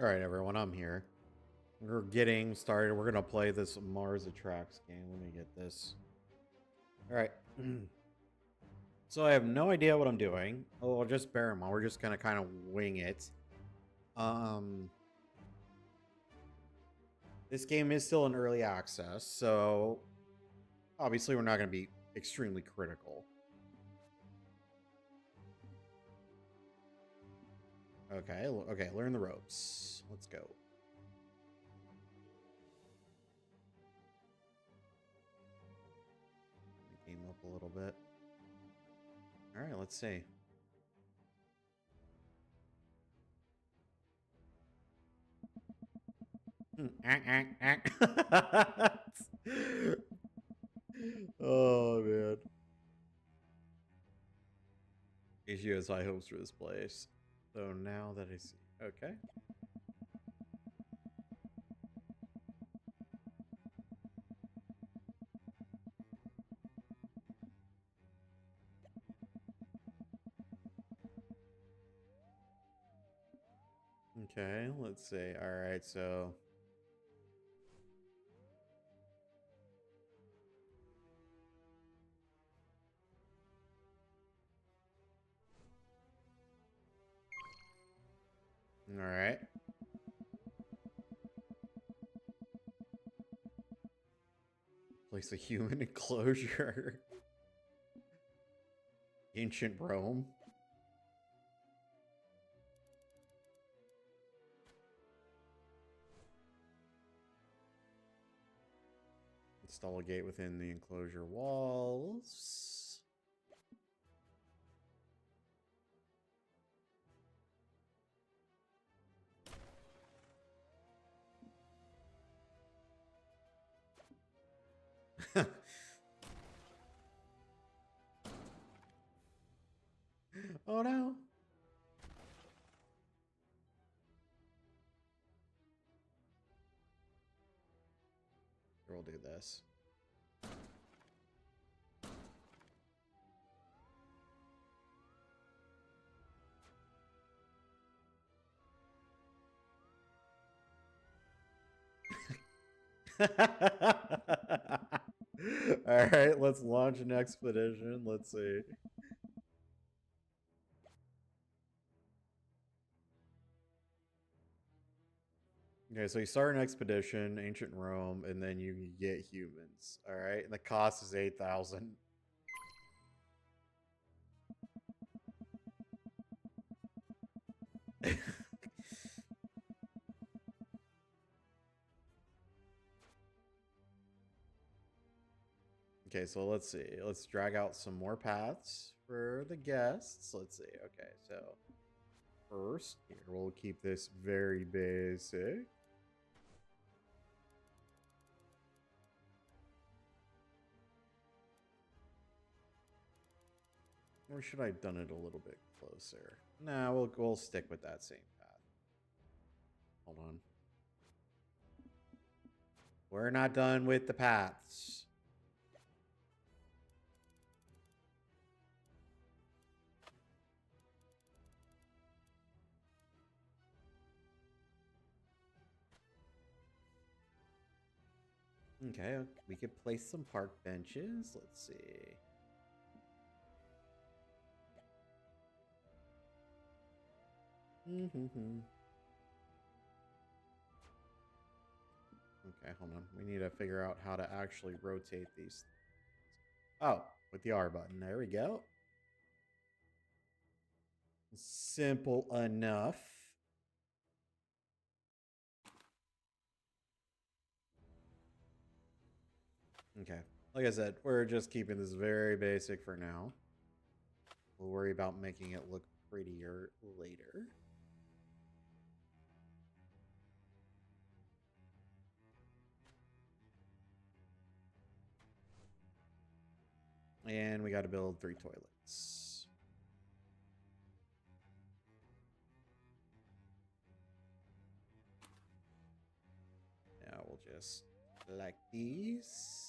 All right, everyone, I'm here. We're getting started. We're gonna play this Mars Attracts game. Let me get this. All right. So I have no idea what I'm doing. Oh, just bear in mind, we're just gonna kind of wing it. Um, this game is still in early access, so obviously we're not gonna be extremely critical. Okay, okay, learn the ropes. Let's go. The game up a little bit. All right, let's see. Oh man. She has high hopes for this place. So now that I see. Okay. Okay, let's see. All right, so. All right. Place a human enclosure. Ancient Rome. Install a gate within the enclosure walls. Oh no. Here, we'll do this. All right, let's launch an expedition. Let's see. Okay, so you start an expedition, ancient Rome, and then you get humans. All right, and the cost is 8,000. Okay, so let's see. Let's drag out some more paths for the guests. Let's see. Okay, so first, here we'll keep this very basic. Or should I have done it a little bit closer? Nah, we'll stick with that same path. Hold on. We're not done with the paths. Okay, we could place some park benches. Let's see. Okay, hold on. We need to figure out how to actually rotate these. Oh, with the R button. There we go. Simple enough. Okay. Like I said, we're just keeping this very basic for now. We'll worry about making it look prettier later. And we got to build 3 toilets. Now we'll just like these.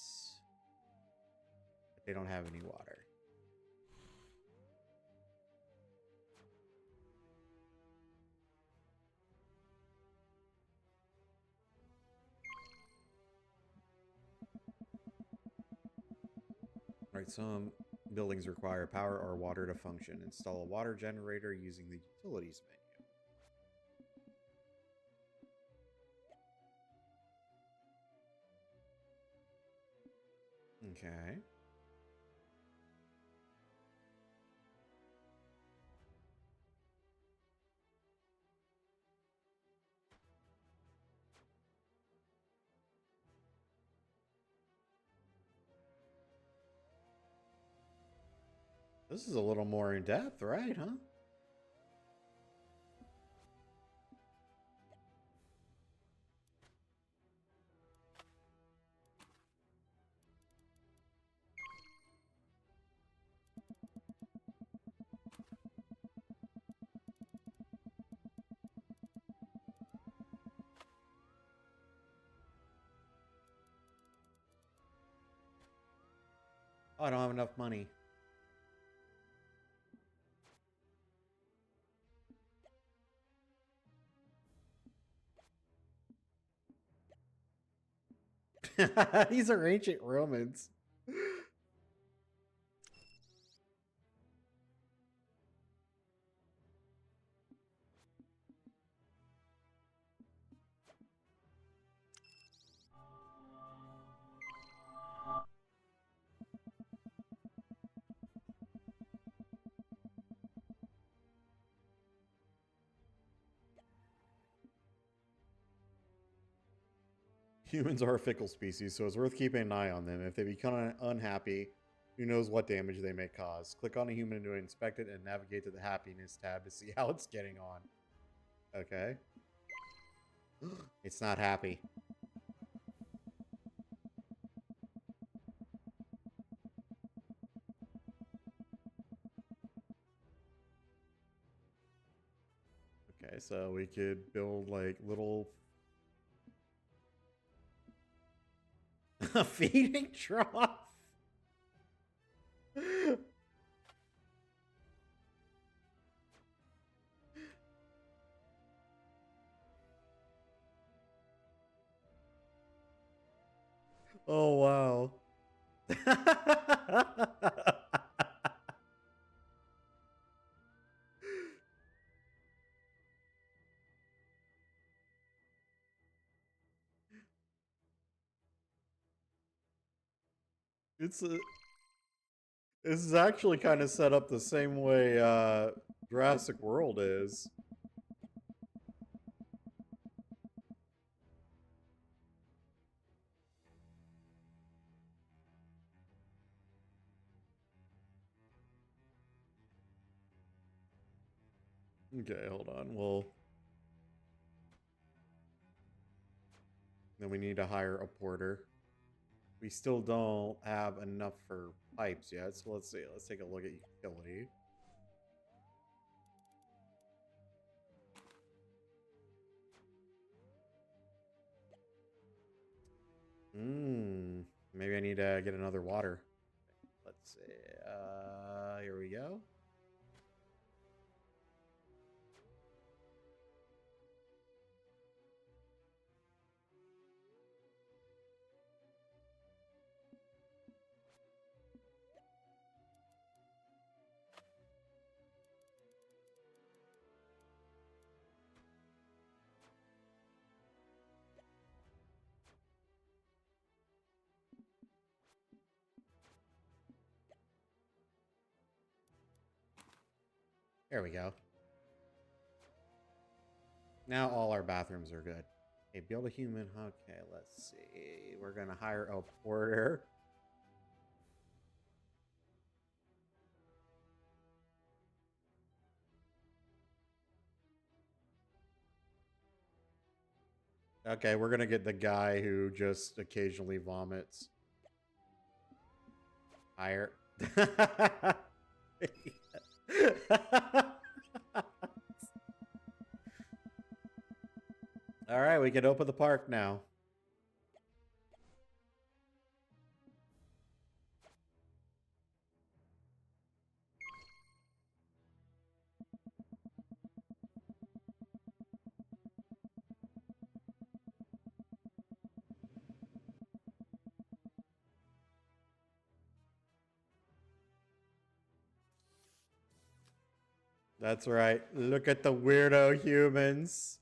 But they don't have any water. Alright, some buildings require power or water to function. Install a water generator using the utilities menu. Okay. This is a little more in depth, right, huh? Oh, I don't have enough money. These are ancient Romans. Humans are a fickle species, so it's worth keeping an eye on them. If they become unhappy, who knows what damage they may cause. Click on a human to inspect it and navigate to the happiness tab to see how it's getting on. Okay. It's not happy. Okay, so we could build like little feeding trough. Oh wow. This is actually kind of set up the same way Jurassic World is. Okay, hold on. Well, then we need to hire a porter. We still don't have enough for pipes yet, so let's see. Let's take a look at utility. Maybe I need to get another water. Let's see. Here we go. There we go. Now all our bathrooms are good. Okay, build a human. Okay, let's see. We're gonna hire a porter. Okay, we're gonna get the guy who just occasionally vomits. Hire. All right, we can open the park now. That's right. Look at the weirdo humans.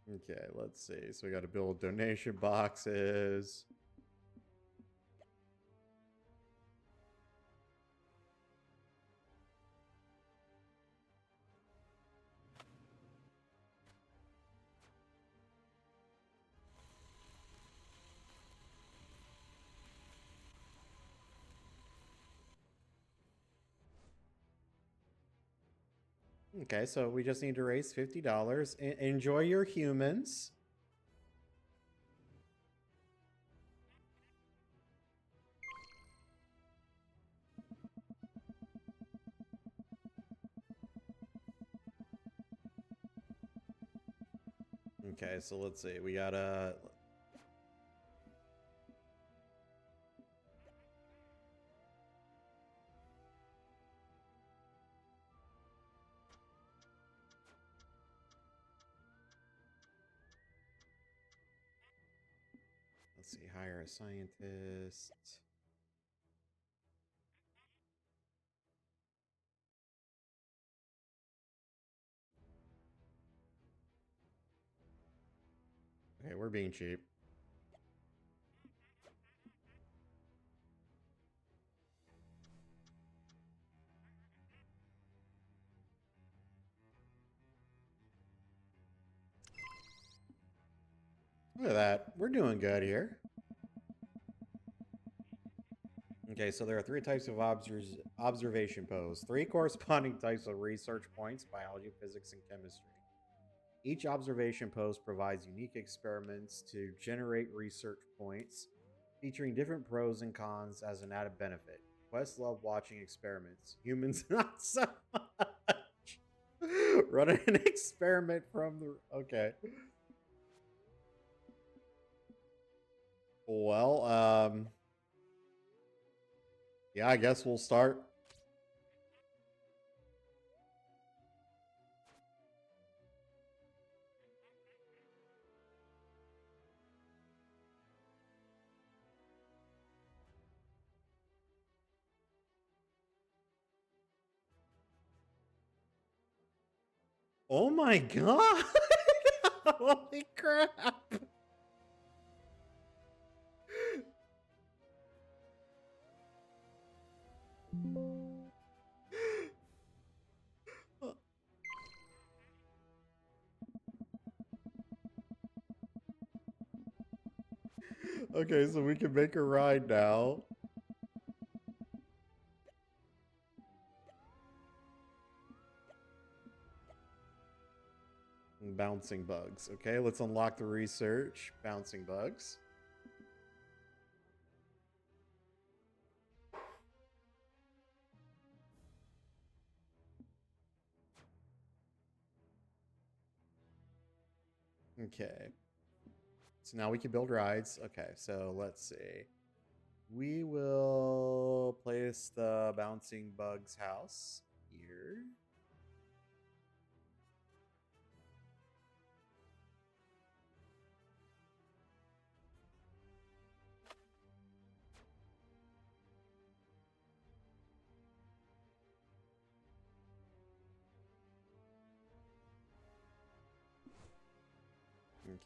Okay, let's see. So we got to build donation boxes. Okay, so we just need to raise $50. Enjoy your humans. Okay, so let's see. We gotta. Let's see. Hire a scientist. Okay, we're being cheap. Look at that. We're doing good here. Okay, so there are three types of observation posts, three corresponding types of research points: biology, physics, and chemistry. Each observation post provides unique experiments to generate research points, featuring different pros and cons as an added benefit. Quests love watching experiments. Humans, not so much. Running an experiment from the. Okay. Well, yeah, I guess we'll start. Oh my god! Holy crap! Okay, so we can make a ride now. Bouncing bugs. Okay, let's unlock the research. Bouncing bugs. Okay. So now we can build rides. Okay, so let's see. We will place the bouncing bugs house here.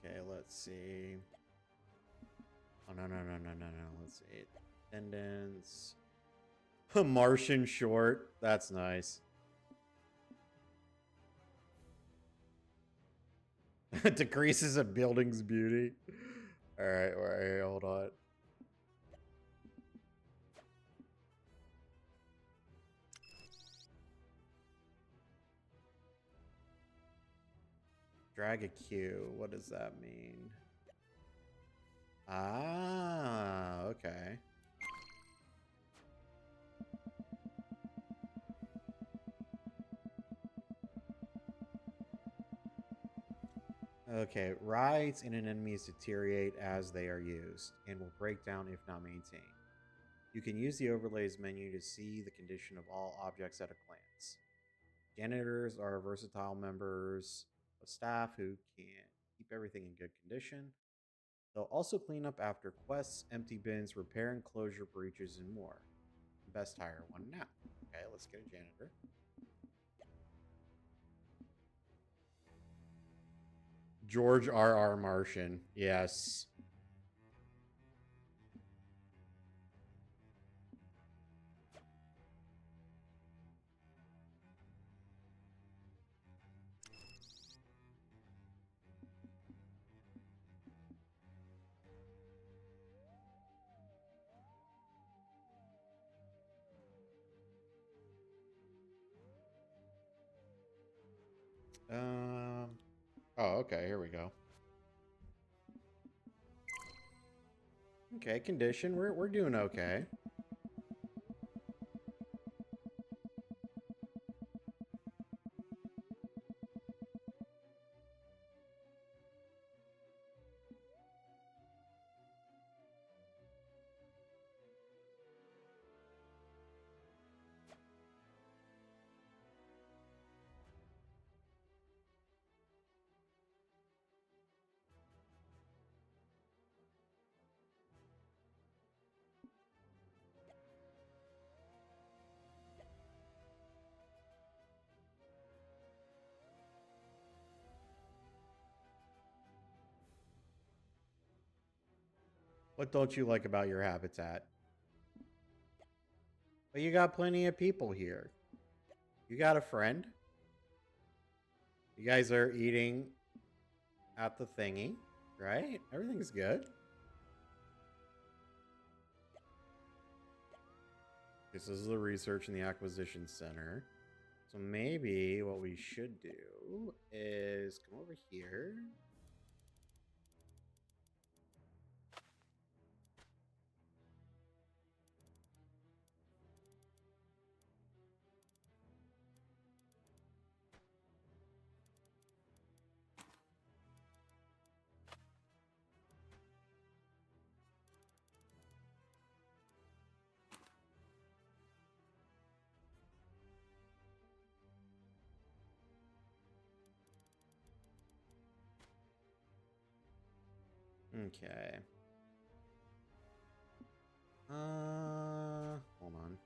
Okay, let's see. Oh, no, no, no, no, no, no. Let's see. Attendance. A Martian short. That's nice. Decreases a building's beauty. All right, hold on. Drag a queue. What does that mean? Ah, okay. Okay, rides and enemies deteriorate as they are used and will break down if not maintained. You can use the overlays menu to see the condition of all objects at a glance. Janitors are versatile members of staff who can keep everything in good condition. They'll also clean up after quests, empty bins, repair enclosure breaches, and more. Best hire one now. Okay, let's get a janitor. George R.R. Martian. Yes. Oh, okay. Here we go. Okay, condition. We're doing okay. What don't you like about your habitat? Well, you got plenty of people here. You got a friend. You guys are eating at the thingy, right? Everything's good. This is the research and the acquisition center. So maybe what we should do is come over here. Okay. Hold on.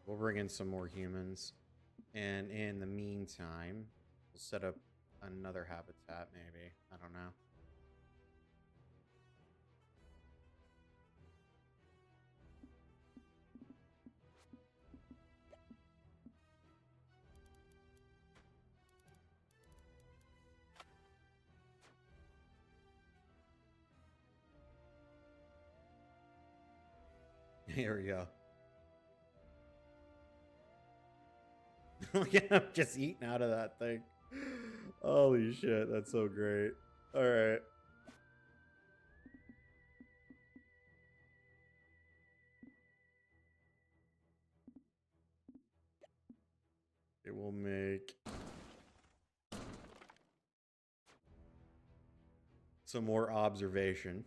We'll bring in some more humans. And in the meantime, we'll set up another habitat, maybe. I don't know. Here we go. Look at him just eating out of that thing. Holy shit, that's so great. All right. It will make some more observation.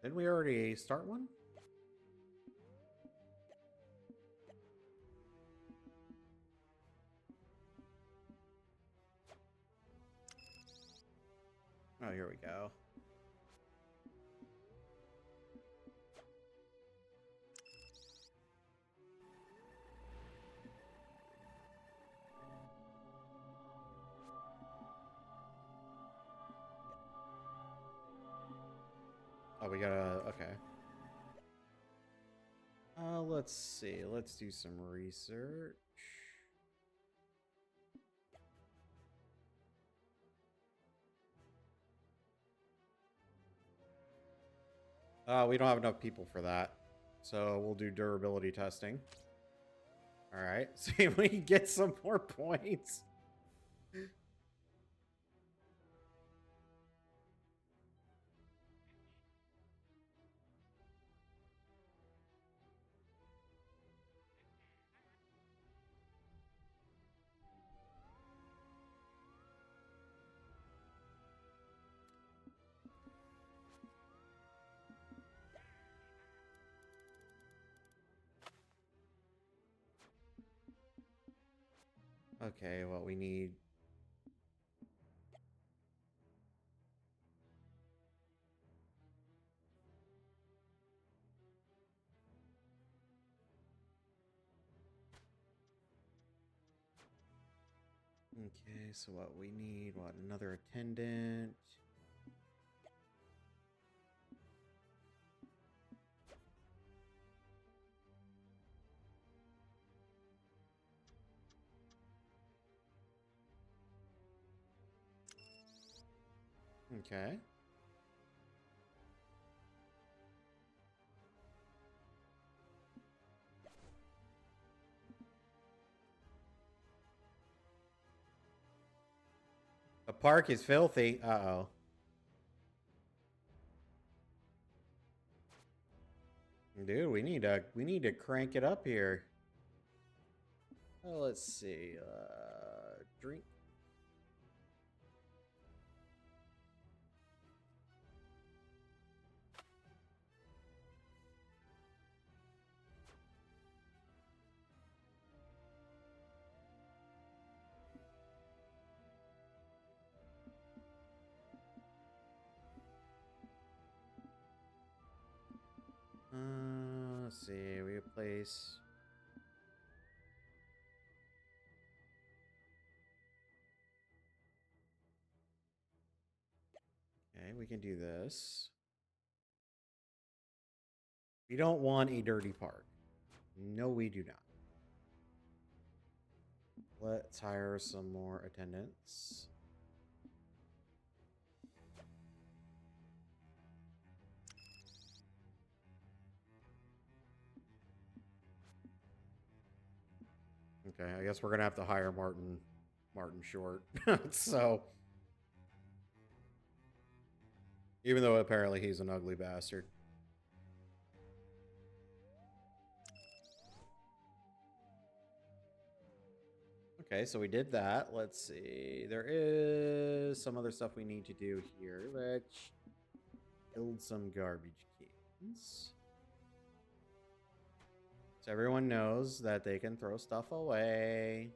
Didn't we already start one? Oh, here we go. Oh, we gotta... Okay. Let's see. Let's do some research. We don't have enough people for that. So we'll do durability testing. All right. See if we can get some more points. Okay, what we need. Okay, so what we need, what, another attendant? Okay. The park is filthy. Uh-oh. Dude, we need to crank it up here. Let's see. Drink. Let's see. We replace. Okay, we can do this. We don't want a dirty park. No, we do not. Let's hire some more attendants. Okay, I guess we're gonna have to hire Martin Short. So, even though apparently he's an ugly bastard. Okay, so we did that. Let's see. There is some other stuff we need to do here, which build some garbage cans. So everyone knows that they can throw stuff away.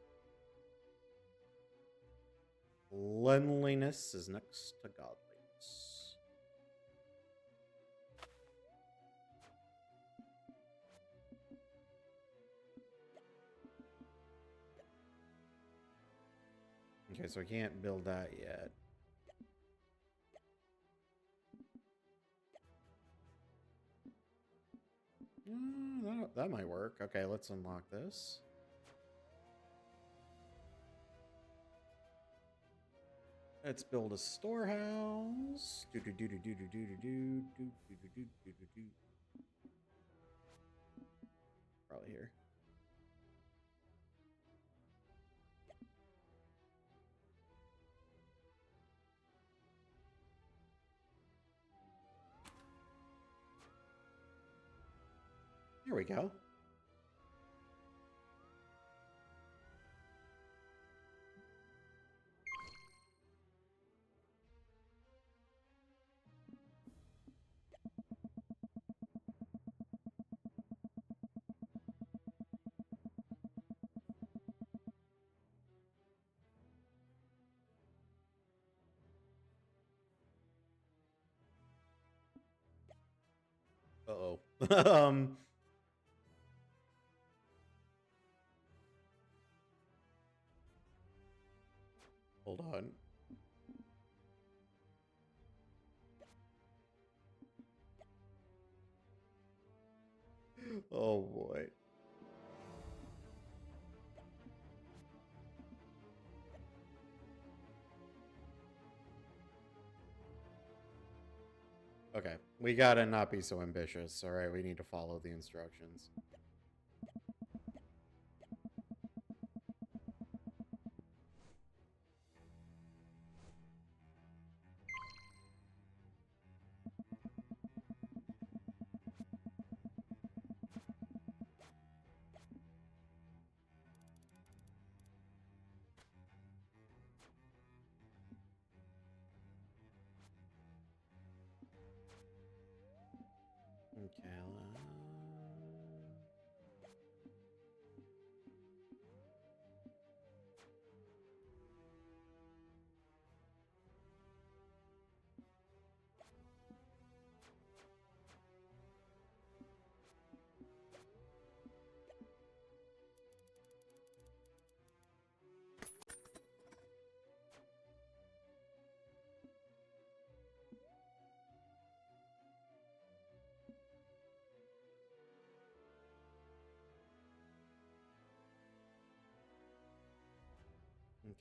Cleanliness is next to godliness. Okay, so I can't build that yet. That might work. Okay, let's unlock this. Let's build a storehouse. Probably here. Here we go. Uh-oh. Hold on. Oh boy. Okay, we gotta not be so ambitious. All right, we need to follow the instructions. Okay.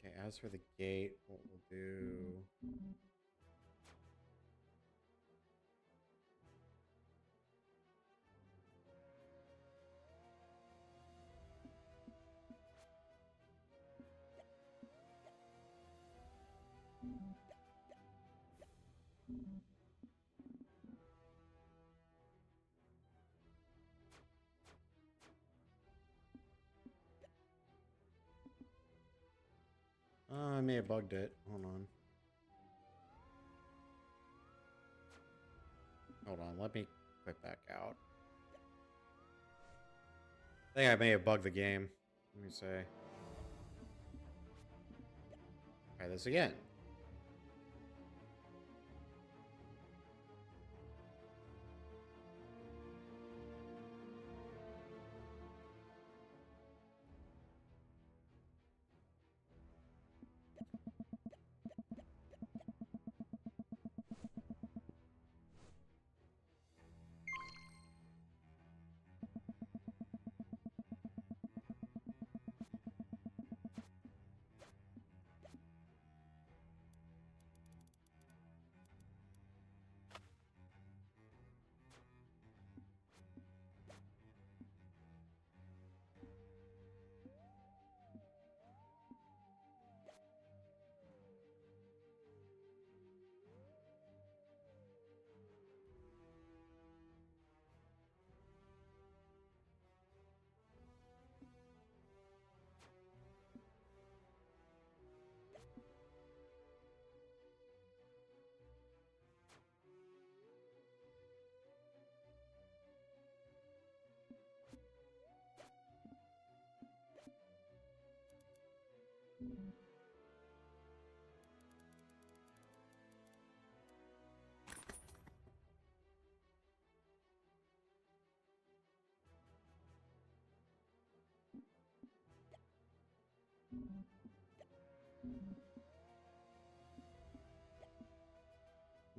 Okay, as for the gate, what we'll do... I may have bugged it. Hold on. Hold on, let me quit back out. I think I may have bugged the game. Let me say. Try this again.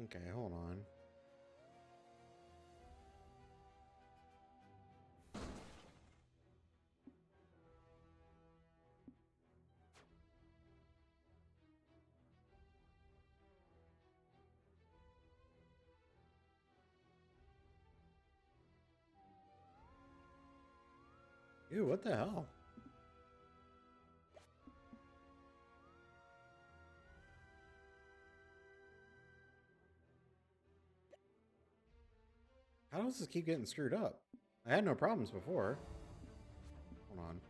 Okay, hold on. Ew, what the hell? How does this keep getting screwed up? I had no problems before. Hold on.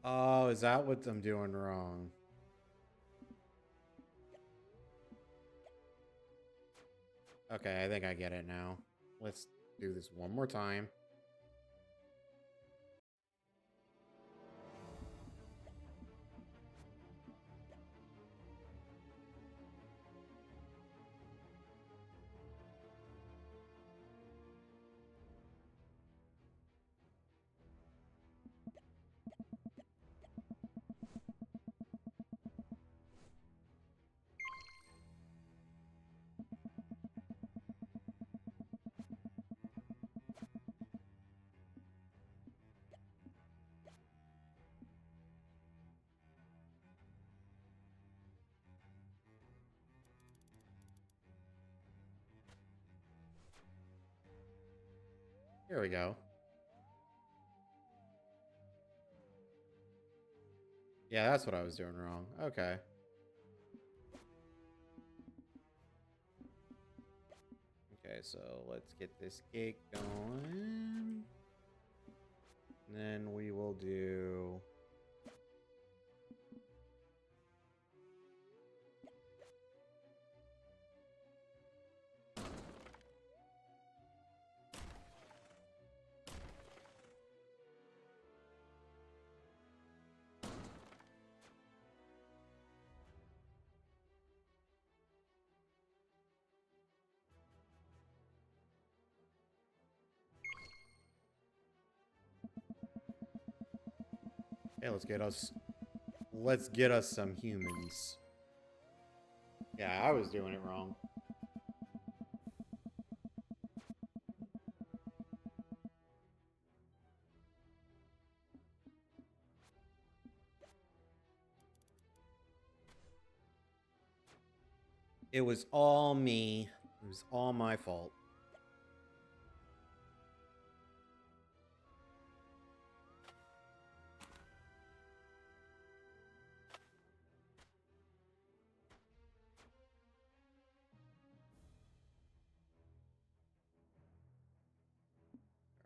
Oh, is that what I'm doing wrong? Okay, I think I get it now. Let's do this one more time. Here we go. Yeah, that's what I was doing wrong. Okay. Okay, so let's get this gate going. then we will do... Hey, let's get us some humans. Yeah, I was doing it wrong. It was all me. It was all my fault.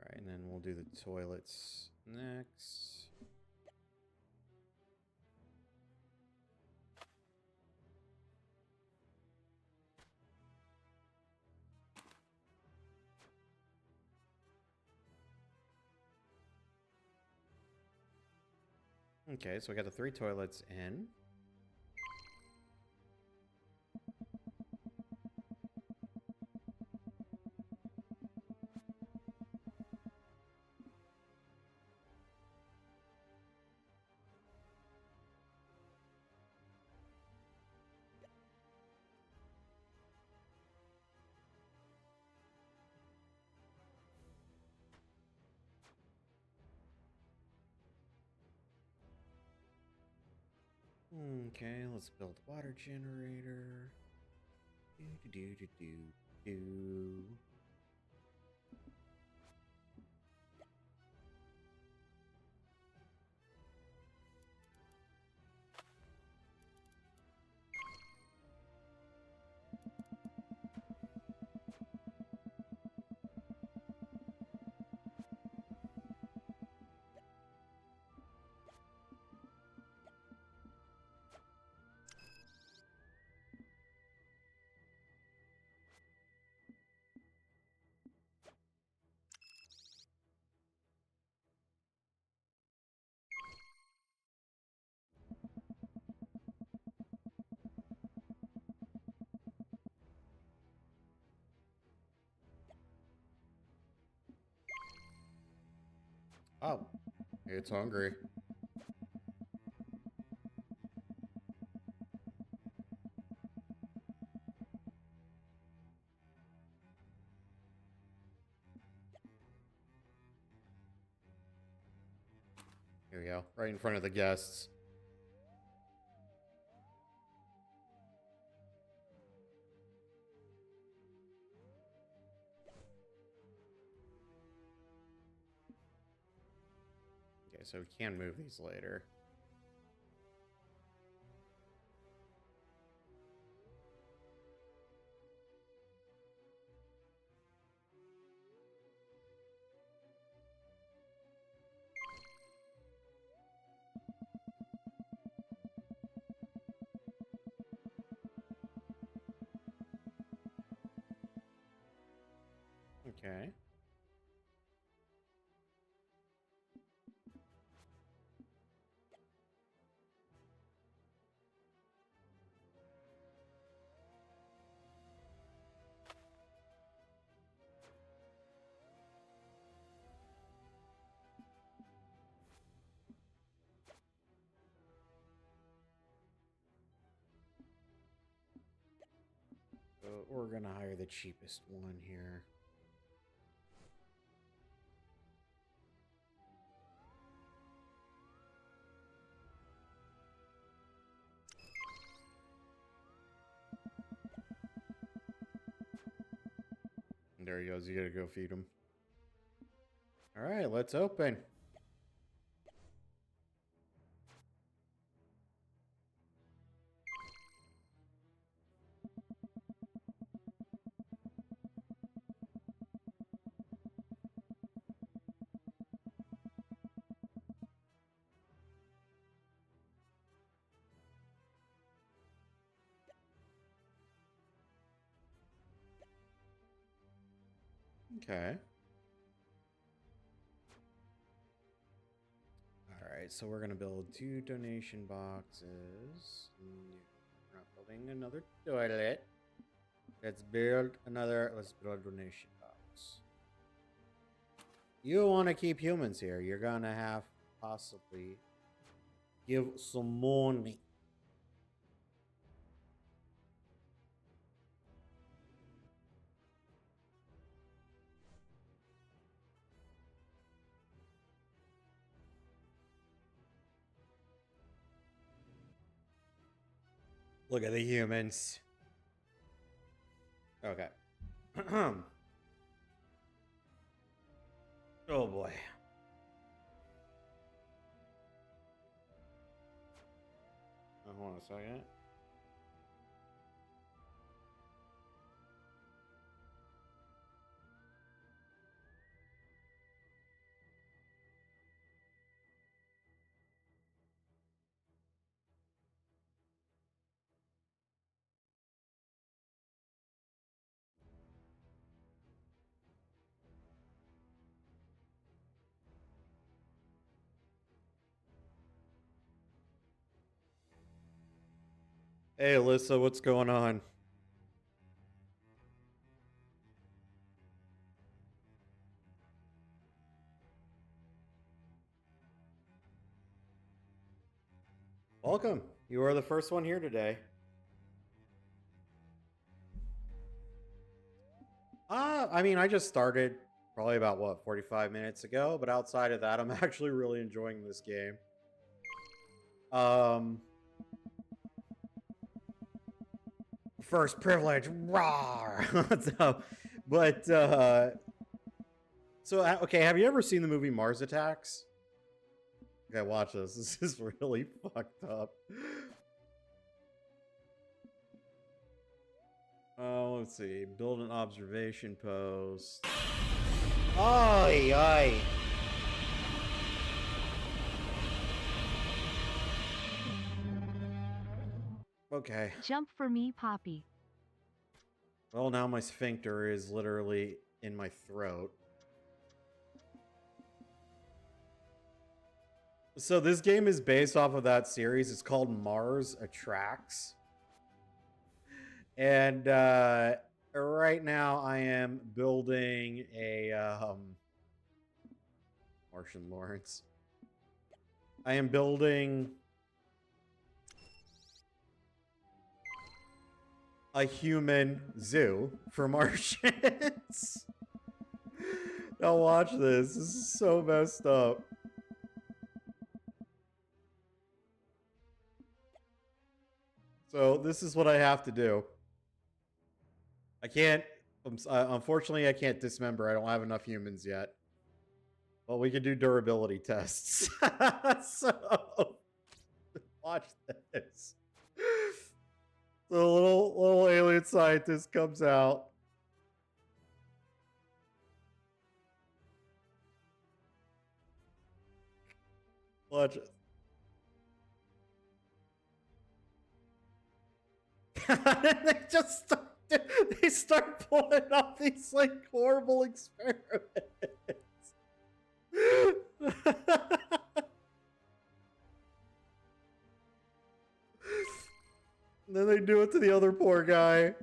Alright, and then we'll do the toilets next. Okay, so we got the 3 toilets in. Okay, let's build a water generator. Do. Oh, it's hungry. Here we go, right in front of the guests. Okay, so we can move these later. Okay. So we're gonna hire the cheapest one here. There he goes. You gotta go feed him. All right, let's open. Okay. All right, so we're gonna build 2 donation boxes. We're not building another toilet. Let's build a donation box. You want to keep humans here, you're gonna have possibly give some money. Look at the humans. Okay. Oh boy. Hold on a second. Hey, Alyssa, what's going on? Welcome. You are the first one here today. I mean, I just started probably about, what, 45 minutes ago, but outside of that, I'm actually really enjoying this game. First privilege, raw. Okay, have you ever seen the movie Mars Attacks? Okay, watch this. This is really fucked up. Oh, let's see. Build an observation post. Oi, oi. Okay. Jump for me, Poppy. Well, now my sphincter is literally in my throat. So this game is based off of that series. It's called Mars Attracts. And right now I am building a Martian Lawrence. I am building a human zoo for Martians. Now watch this. This is so messed up. So this is what I have to do. I can't, unfortunately, I can't dismember. I don't have enough humans yet. But we can do durability tests. So, watch this. So the little alien scientist comes out. Watch it. They start pulling off these like horrible experiments. And then they do it to the other poor guy.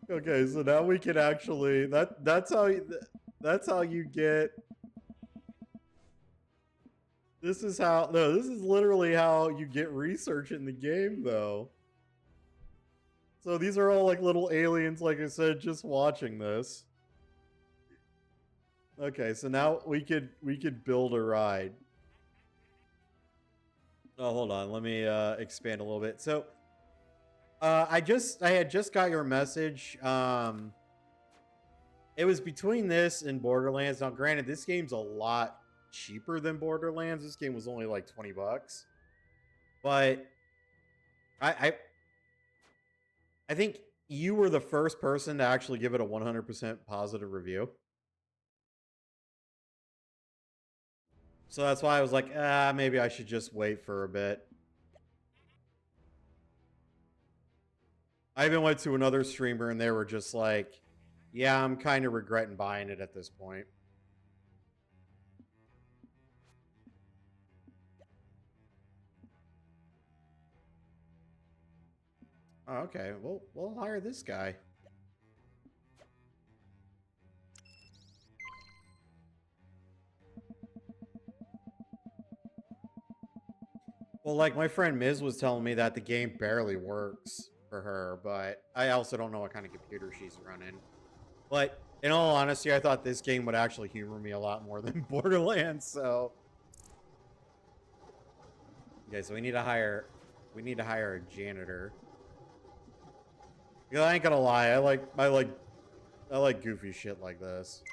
Okay, so now we can actually that's how you get. This is literally how you get research in the game though. So these are all like little aliens, like I said, just watching this. Okay, so now we could build a ride. Oh, hold on. Let me expand a little bit. So I had just got your message. It was between this and Borderlands. Now, granted, this game's a lot cheaper than Borderlands. This game was only like $20. But I think you were the first person to actually give it a 100% positive review. So that's why I was like, maybe I should just wait for a bit. I even went to another streamer and they were just like, Yeah, I'm kind of regretting buying it at this point. Oh, okay, we'll hire this guy. Well, like my friend Miz was telling me that the game barely works for her, but I also don't know what kind of computer she's running. But in all honesty, I thought this game would actually humor me a lot more than Borderlands. So, okay, so we need to hire a janitor. Yeah, I ain't gonna lie, I like goofy shit like this.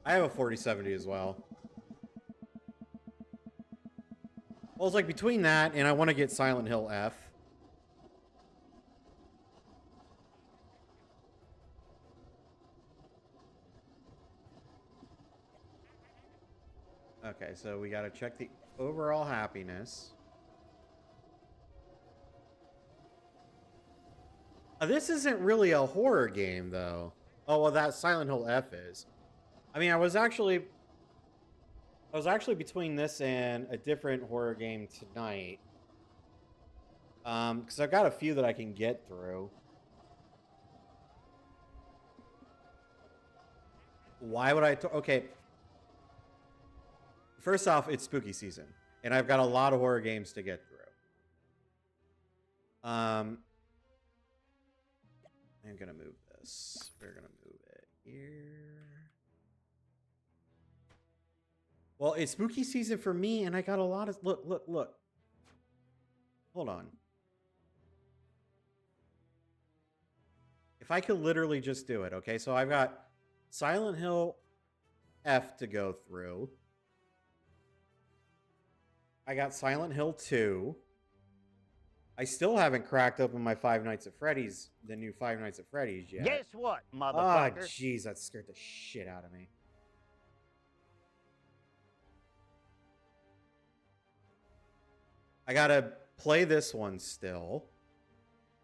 I have a 4070 as well. Well, it's like between that and I want to get Silent Hill F. Okay, so we got to check the overall happiness. This isn't really a horror game, though. Oh, well, that Silent Hill F is. I mean, I was actually between this and a different horror game tonight. Because I've got a few that I can get through. Why would I? Okay. First off, it's spooky season, and I've got a lot of horror games to get through. I'm gonna move this. We're gonna move it here. Well, it's spooky season for me, and I got a lot of look. Hold on. If I could literally just do it, okay? So I've got Silent Hill F to go through. I got Silent Hill 2. I still haven't cracked open my Five Nights at Freddy's, the new Five Nights at Freddy's yet. Guess what, Ah, motherfucker? jeez, that scared the shit out of me. I gotta play this one still.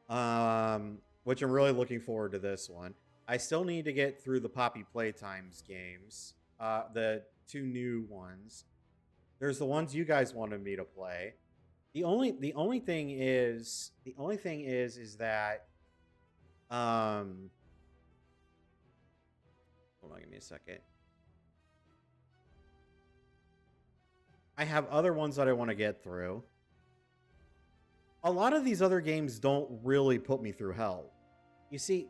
Which I'm really looking forward to this one. I still need to get through the Poppy Playtimes games. The two new ones. There's the ones you guys wanted me to play. The only thing is that hold on, give me a second. I have other ones that I want to get through. A lot of these other games don't really put me through hell. You see,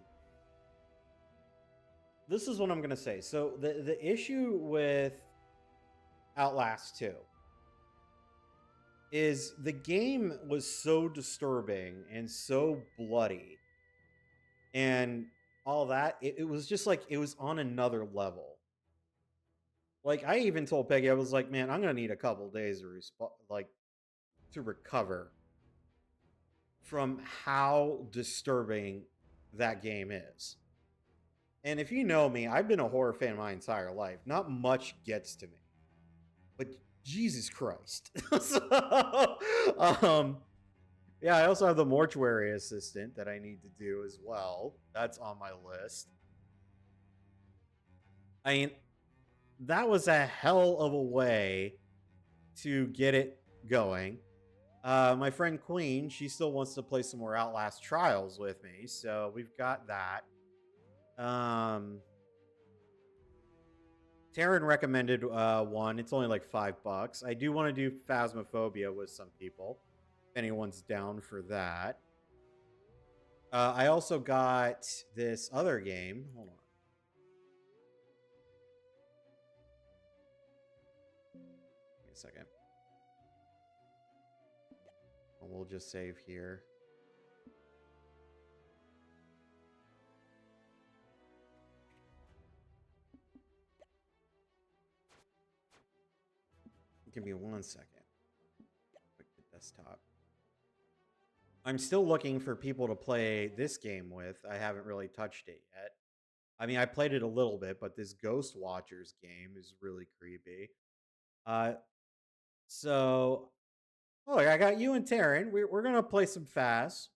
this is what I'm going to say. So the issue with Outlast 2 is the game was so disturbing and so bloody and all that. It was just like it was on another level. Like I even told Peggy, I was like, man, I'm gonna need a couple days to recover from how disturbing that game is. And if you know me, I've been a horror fan my entire life. Not much gets to me, but Jesus Christ. So, yeah, I also have the mortuary assistant that I need to do as well. That's on my list. I mean, that was a hell of a way to get it going. My friend Queen, she still wants to play some more Outlast Trials with me, so we've got that. Taryn recommended one. It's only like $5. I do want to do Phasmophobia with some people. If anyone's down for that. I also got this other game. Hold on. Give me a second. And we'll just save here. Give me 1 second. Quick the desktop. I'm still looking for people to play this game with. I haven't really touched it yet. I mean, I played it a little bit, but this Ghost Watchers game is really creepy. So, oh, I got you and Taryn. We're gonna play some Fast.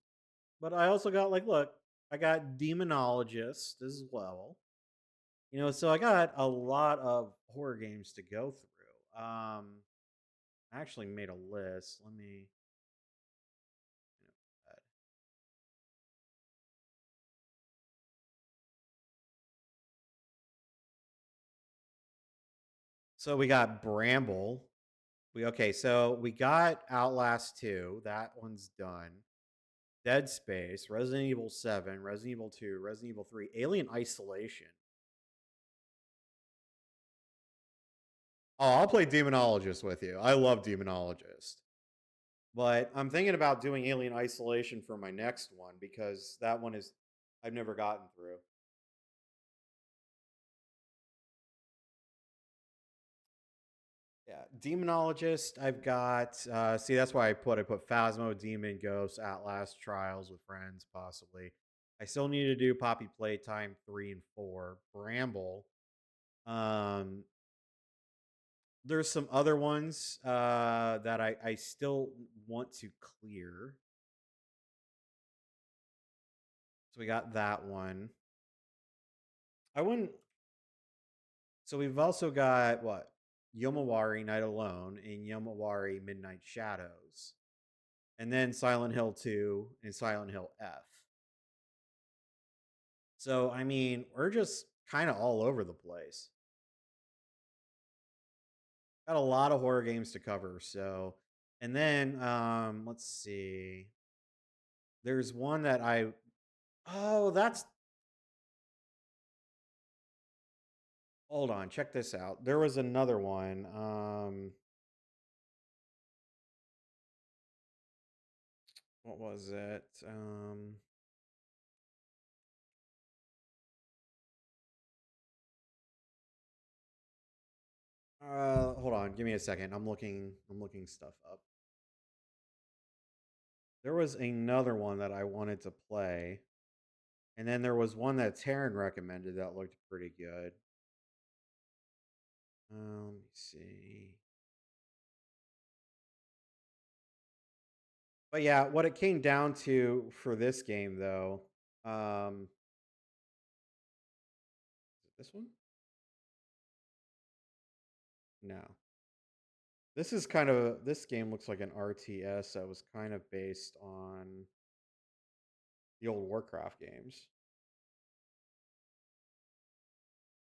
But I also got like, look, I got Demonologist as well. So I got a lot of horror games to go through. I actually made a list. Let me. You know, uh, so we got Bramble. So we got Outlast 2. That one's done. Dead Space, Resident Evil 7, Resident Evil 2, Resident Evil 3, Alien Isolation. Oh, I'll play Demonologist with you. I love Demonologist. But I'm thinking about doing Alien Isolation for my next one because that one is I've never gotten through. Yeah, Demonologist. I've got. See, that's why I put Phasmo, Demon, Ghost, Outlast, Trials with friends, possibly. I still need to do Poppy Playtime 3 and 4, Bramble. Um, there's some other ones that I still want to clear. So we got that one. I wouldn't. So we've also got what? Yomawari Night Alone and Yomawari Midnight Shadows. And then Silent Hill 2 and Silent Hill F. So I mean, we're just kind of all over the place. Got a lot of horror games to cover, so and then let's see. There's one that I Oh, that's hold on, check this out. There was another one. What was it? Hold on, give me a second. I'm looking stuff up. There was another one that I wanted to play, and then there was one that Taryn recommended that looked pretty good. Let me see. But yeah, what it came down to for this game though, is it this one? No. This game looks like an RTS that was kind of based on the old Warcraft games.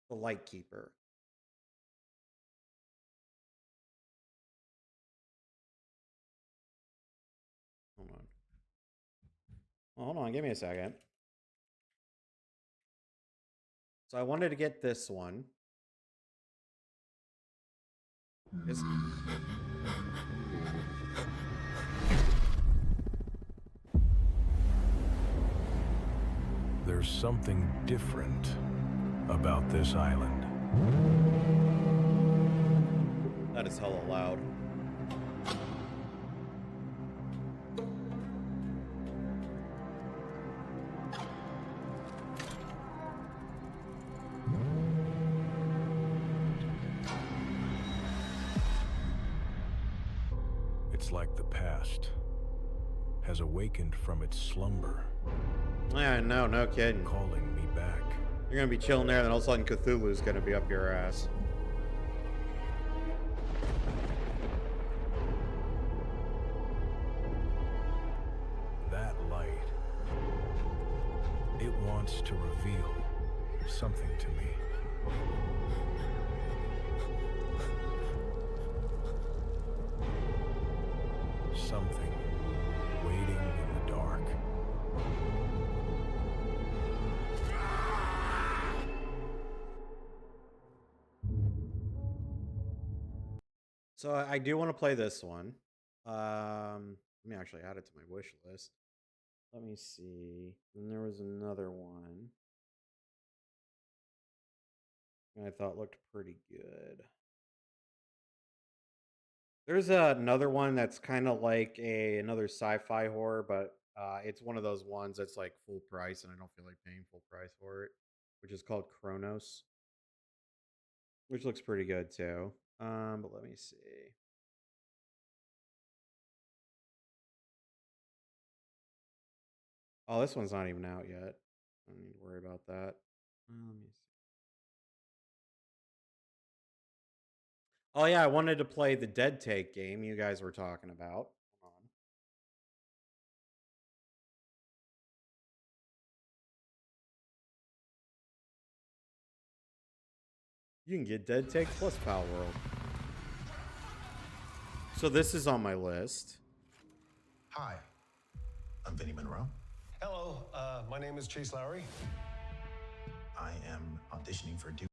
The Lightkeeper. Hold on. Well, hold on, give me a second. So I wanted to get this one. It's There's something different about this island. That is hella loud. It's like the past has awakened from its slumber, Yeah, no kidding. calling me back. You're gonna be chilling there, and then all of a sudden Cthulhu's gonna be up your ass. That light, it wants to reveal something to me. Something waiting in the dark. So I do want to play this one. Let me actually add it to my wish list. Let me see. And there was another one I thought looked pretty good. There's another one that's kind of like another sci-fi horror, but it's one of those ones that's like full price, and I don't feel like paying full price for it, which is called Chronos, which looks pretty good too. But let me see. Oh, this one's not even out yet. I don't need to worry about that. Let me see. Oh yeah, I wanted to play the Dead Take game you guys were talking about. Hold on. You can get Dead Take plus Pal World. So this is on my list. Hi, I'm Vinny Monroe. Hello, my name is Chase Lowry. I am auditioning for Duke.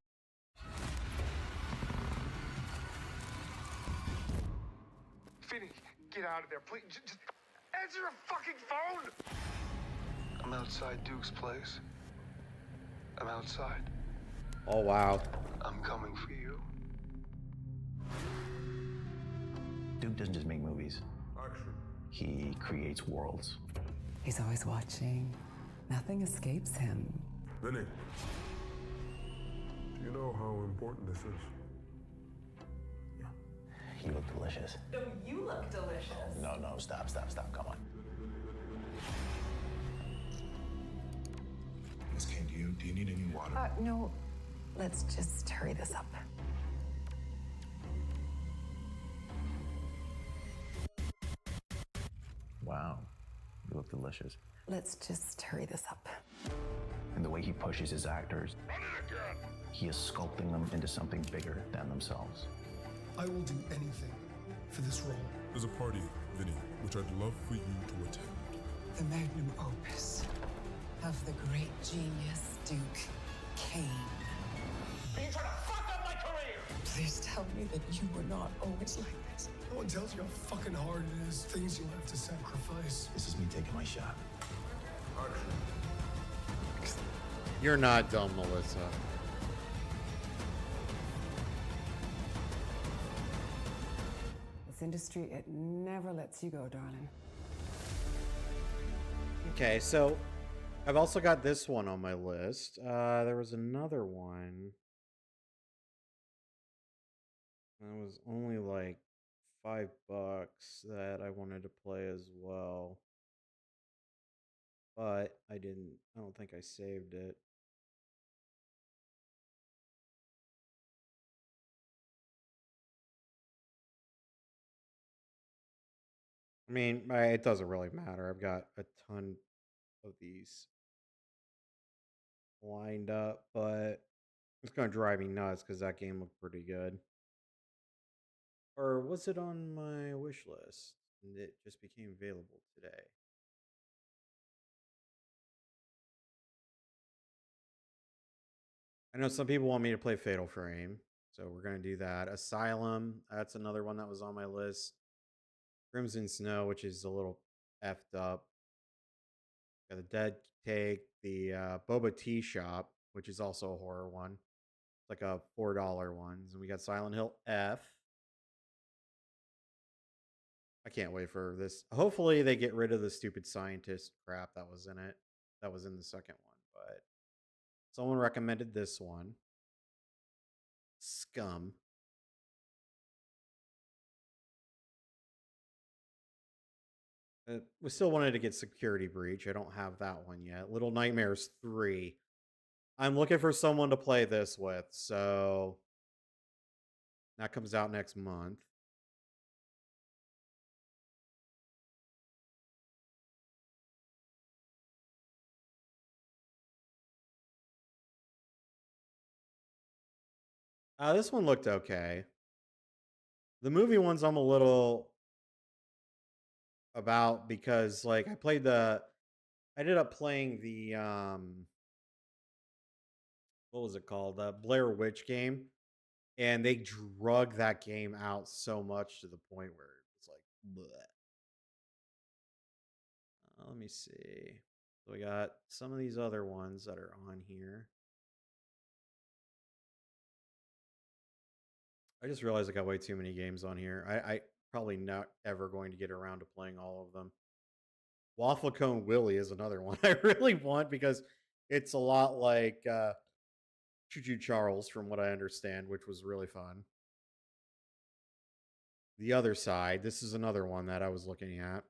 Vinny, get out of there, please. Just answer your fucking phone! I'm outside Duke's place. I'm outside. Oh wow. I'm coming for you. Duke doesn't just make movies. He creates worlds. He's always watching. Nothing escapes him. Vinny, do you know how important this is? You look delicious. No, you look delicious. No, stop, come on. Miss Kane, do you need any water? No, let's just hurry this up. Wow, you look delicious. Let's just hurry this up. And the way he pushes his actors, he is sculpting them into something bigger than themselves. I will do anything for this role. There's a party, Vinny, which I'd love for you to attend. The magnum opus of the great genius Duke Kane. Are you trying to fuck up my career? Please tell me that you were not always like this. No one tells you how fucking hard it is, things you'll have to sacrifice. This is me taking my shot. You're not dumb, Melissa. This industry, it never lets you go, darling. Okay, so I've also got this one on my list. There was another one. That was only like $5 that I wanted to play as well. But I don't think I saved it. I mean, it doesn't really matter. I've got a ton of these lined up, but it's going to drive me nuts because that game looked pretty good. Or was it on my wish list? And it just became available today. I know some people want me to play Fatal Frame, so we're going to do that. Asylum, that's another one that was on my list. Crimson Snow, which is a little effed up. Got the Dead Take, the Boba Tea Shop, which is also a horror one. It's like a $4 one. And we got Silent Hill F. I can't wait for this. Hopefully they get rid of the stupid scientist crap that was in it. That was in the second one, but someone recommended this one. Scum. We still wanted to get Security Breach. I don't have that one yet. Little Nightmares 3. I'm looking for someone to play this with, so that comes out next month. This one looked okay. The movie ones I'm a little about because like I ended up playing the what was it called? The Blair Witch game. And they drug that game out so much to the point where it's like bleh. Let me see. So we got some of these other ones that are on here. I just realized I got way too many games on here. I probably not ever going to get around to playing all of them. Waffle Cone Willie is another one I really want because it's a lot like Choo Choo Charles from what I understand, which was really fun. The Other Side, this is another one that I was looking at.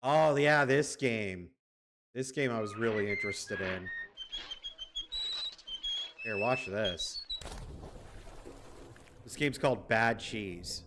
Oh yeah, this game. This game I was really interested in. Here, watch this. This game's called Bad Cheese.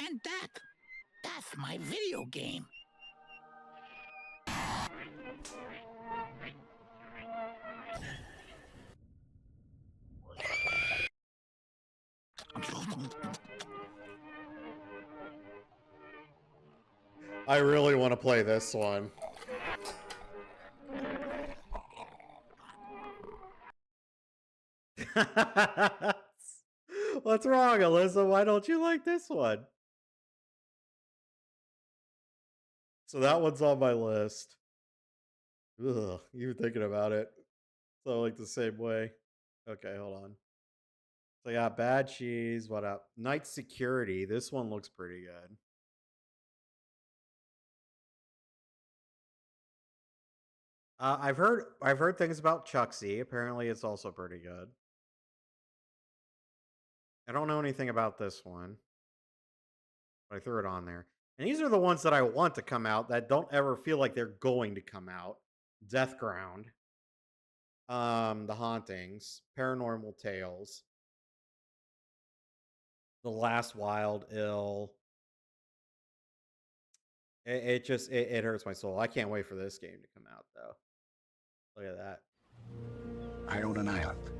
And that's my video game. I really want to play this one. What's wrong, Alyssa? Why don't you like this one? So that one's on my list. Ugh, even thinking about it. So like the same way. Okay, hold on. So I got Bad Cheese. What up? Night Security. This one looks pretty good. I've heard things about Chucksy. Apparently, it's also pretty good. I don't know anything about this one, but I threw it on there. And these are the ones that I want to come out that don't ever feel like they're going to come out. Death Ground, The Hauntings, Paranormal Tales, The Last Wild Ill. It hurts my soul. I can't wait for this game to come out though. Look at that. I own an island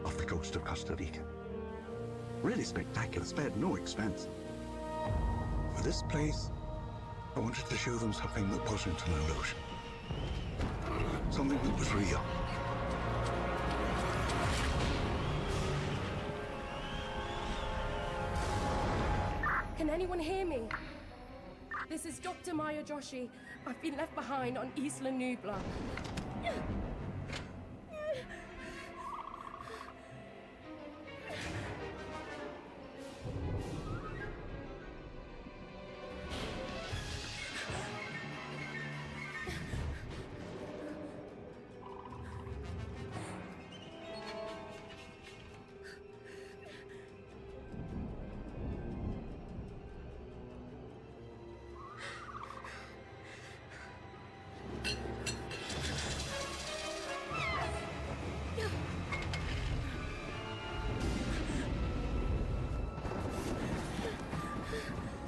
off the coast of Costa Rica. Really spectacular, spared no expense. For this place, I wanted to show them something that wasn't an illusion. Something that was real. Can anyone hear me? This is Dr. Maya Joshi. I've been left behind on Isla Nubla.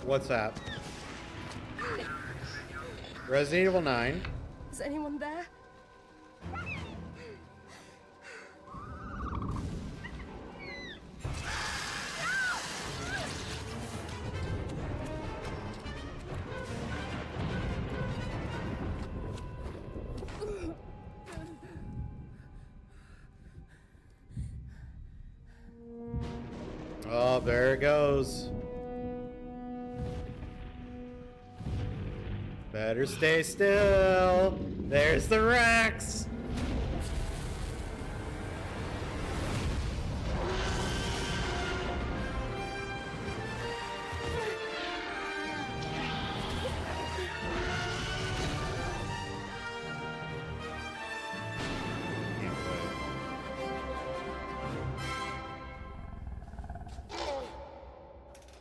What's that? Resident Evil 9. Is anyone there? Oh, there it goes. Better stay still. There's the Rex.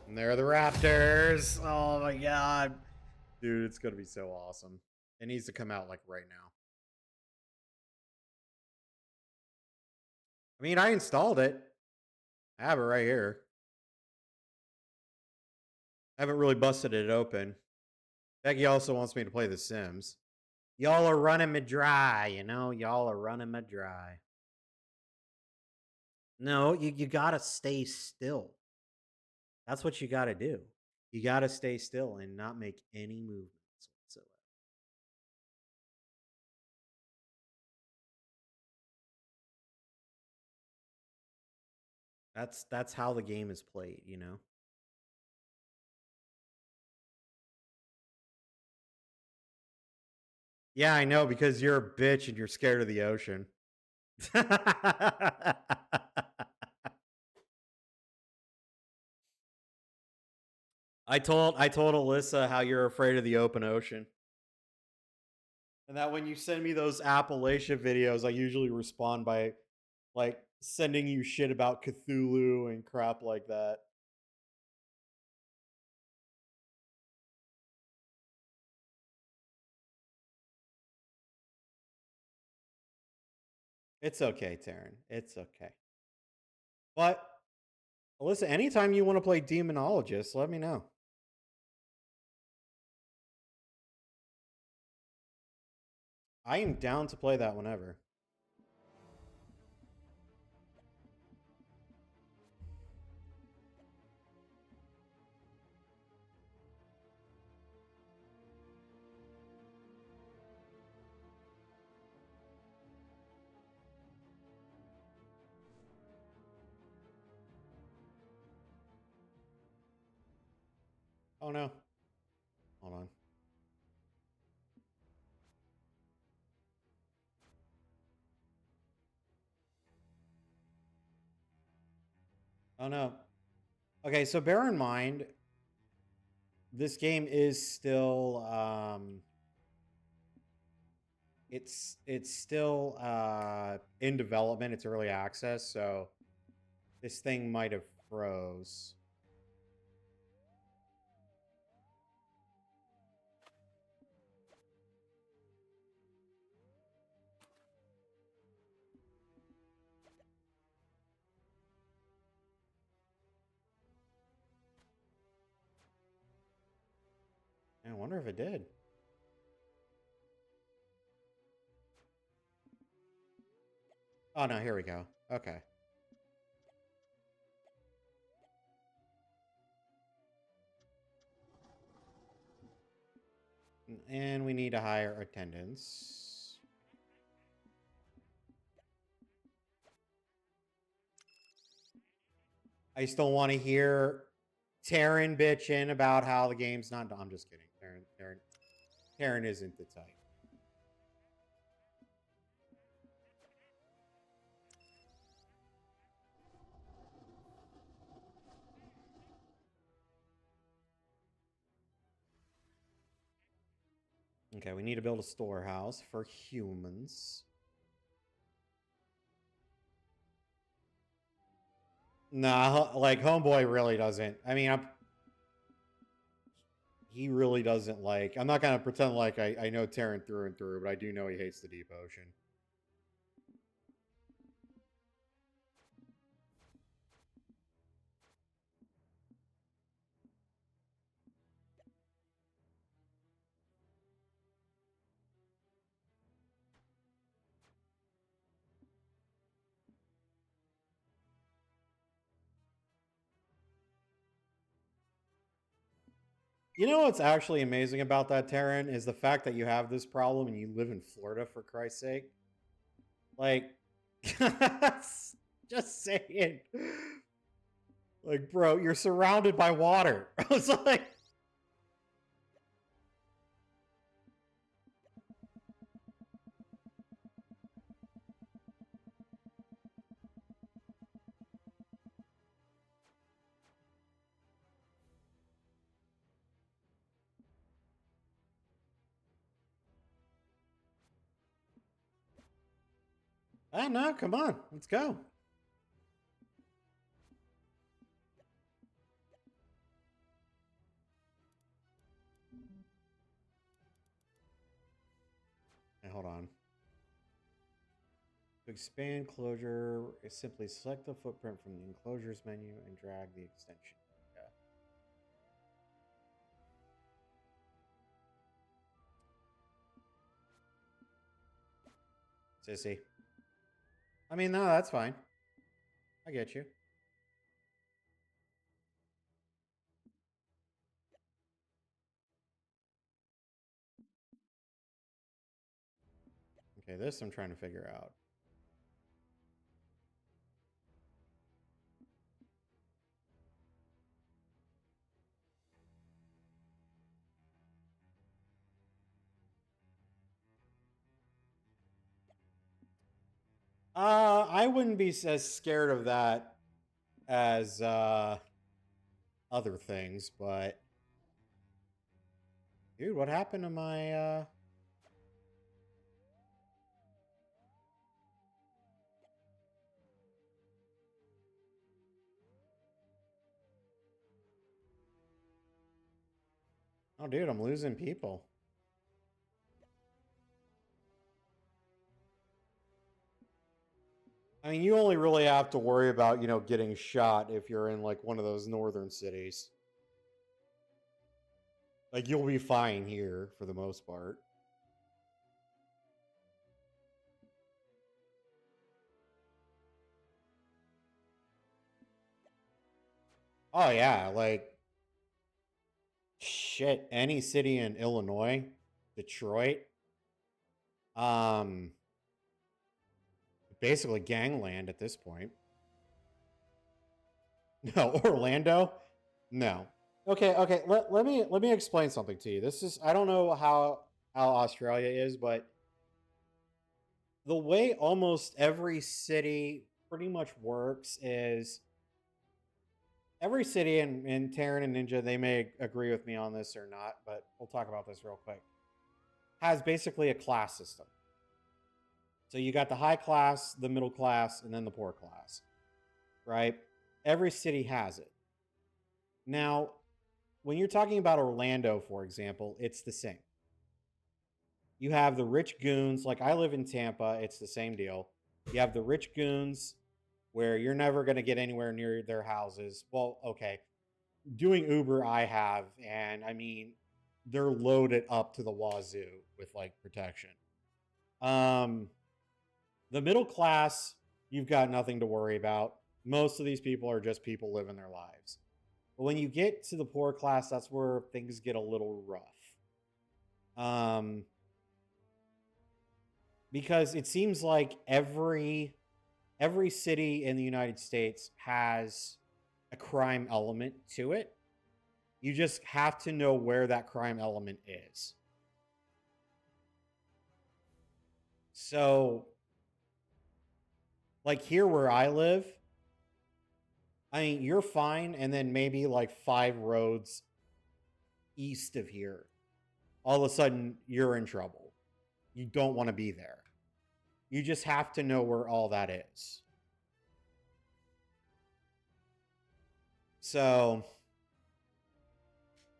And there are the Raptors. Oh my god. Dude, it's gonna be so awesome. It needs to come out like right now. I mean, I installed it. I have it right here. I haven't really busted it open. Becky also wants me to play The Sims. Y'all are running me dry, you know? Y'all are running me dry. No, you gotta stay still. That's what you gotta do. You gotta stay still and not make any movements whatsoever. That's how the game is played, you know? Yeah, I know, because you're a bitch and you're scared of the ocean. I told Alyssa how you're afraid of the open ocean. And that when you send me those Appalachia videos, I usually respond by like sending you shit about Cthulhu and crap like that. It's okay, Taryn. It's okay. But Alyssa, anytime you want to play Demonologist, let me know. I am down to play that whenever. Oh no. Hold on. Oh no. Okay, so bear in mind, this game is still it's still in development. It's early access, so this thing might have froze. I wonder if it did. Oh no, here we go. Okay. And we need to hire attendants. I still want to hear Taryn bitching about how the game's not done. I'm just kidding. Taryn isn't the type. Okay, we need to build a storehouse for humans. Nah, like Homeboy really doesn't. I mean, he really doesn't like. I'm not gonna pretend like I know Taryn through and through, but I do know he hates the deep ocean. You know what's actually amazing about that, Taryn, is the fact that you have this problem and you live in Florida, for Christ's sake. Like, just saying. Like, bro, you're surrounded by water. I was like, ah, no, come on, let's go. Hey, hold on. To expand closure, simply select the footprint from the enclosures menu and drag the extension. Yeah. Sissy. I mean, no, that's fine. I get you. Okay, this I'm trying to figure out. I wouldn't be as scared of that as other things, but dude, what happened to my Oh, dude, I'm losing people. I mean, you only really have to worry about, getting shot if you're in like one of those northern cities. Like you'll be fine here for the most part. Oh yeah, like shit, any city in Illinois, Detroit, um basically gangland at this point. No, Orlando? No. Okay, let me explain something to you. This is I don't know how Australia is, but the way almost every city pretty much works is every city in Terran and Ninja, they may agree with me on this or not, but we'll talk about this real quick, has basically a class system. So you got the high class, the middle class, and then the poor class, right? Every city has it. Now, when you're talking about Orlando, for example, it's the same. You have the rich goons, like I live in Tampa, it's the same deal. You have the rich goons where you're never going to get anywhere near their houses. Well, okay. Doing Uber, I have, and I mean, they're loaded up to the wazoo with like protection. The middle class, you've got nothing to worry about. Most of these people are just people living their lives. But when you get to the poor class, that's where things get a little rough. Because it seems like every city in the United States has a crime element to it. You just have to know where that crime element is. So, like here where I live, I mean, you're fine, and then maybe like 5 roads east of here, all of a sudden you're in trouble. You don't want to be there. You just have to know where all that is. So,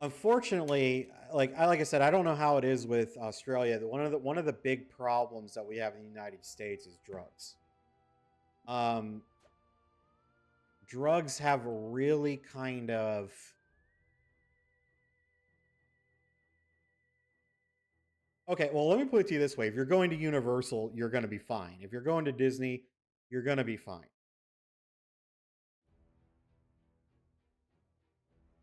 unfortunately, like I said, I don't know how it is with Australia. One of the big problems that we have in the United States is drugs. Drugs have really kind of Okay, well, let me put it to you this way. If you're going to Universal, you're going to be fine. If you're going to Disney, you're going to be fine.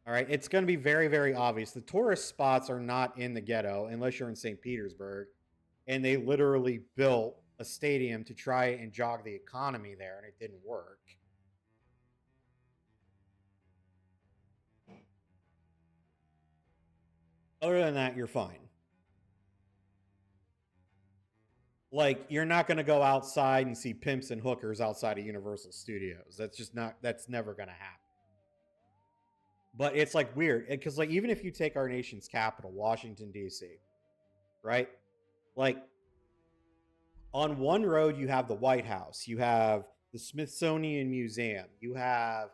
All right, it's going to be very, very obvious. The tourist spots are not in the ghetto unless you're in St. Petersburg. And they literally built a stadium to try and jog the economy there, and it didn't work. Other than that, you're fine. Like, you're not going to go outside and see pimps and hookers outside of Universal Studios. That's never going to happen. But it's like weird because like even if you take our nation's capital, Washington, D.C., right? Like on one road, you have the White House, you have the Smithsonian Museum, you have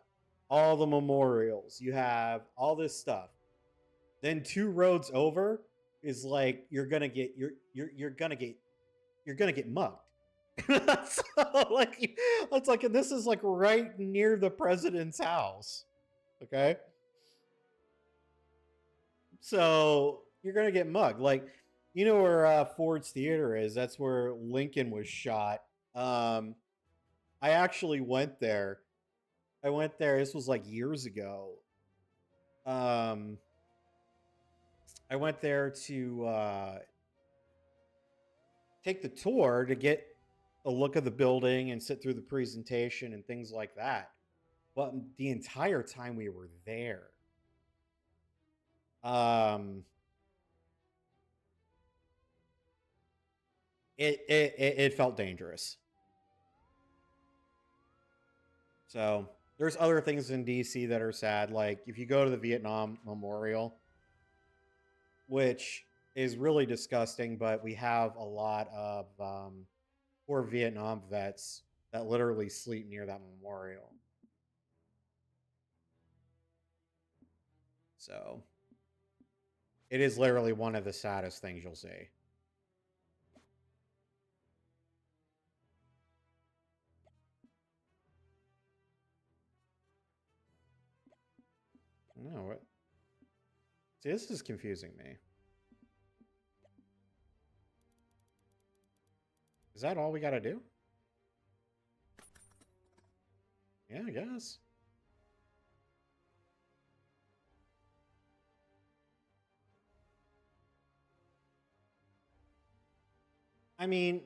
all the memorials, you have all this stuff. Then 2 roads over is like you're gonna get mugged. So like it's like this is like right near the president's house. Okay. So you're gonna get mugged. Like, you know where Ford's Theater is? That's where Lincoln was shot. I actually went there. I went there. This was like years ago. I went there to take the tour to get a look of the building and sit through the presentation and things like that. But the entire time we were there, it felt dangerous. So there's other things in DC that are sad. Like if you go to the Vietnam Memorial, which is really disgusting, but we have a lot of poor Vietnam vets that literally sleep near that memorial. So it is literally one of the saddest things you'll see. No, what? See, this is confusing me. Is that all we gotta do? Yeah, I guess. I mean,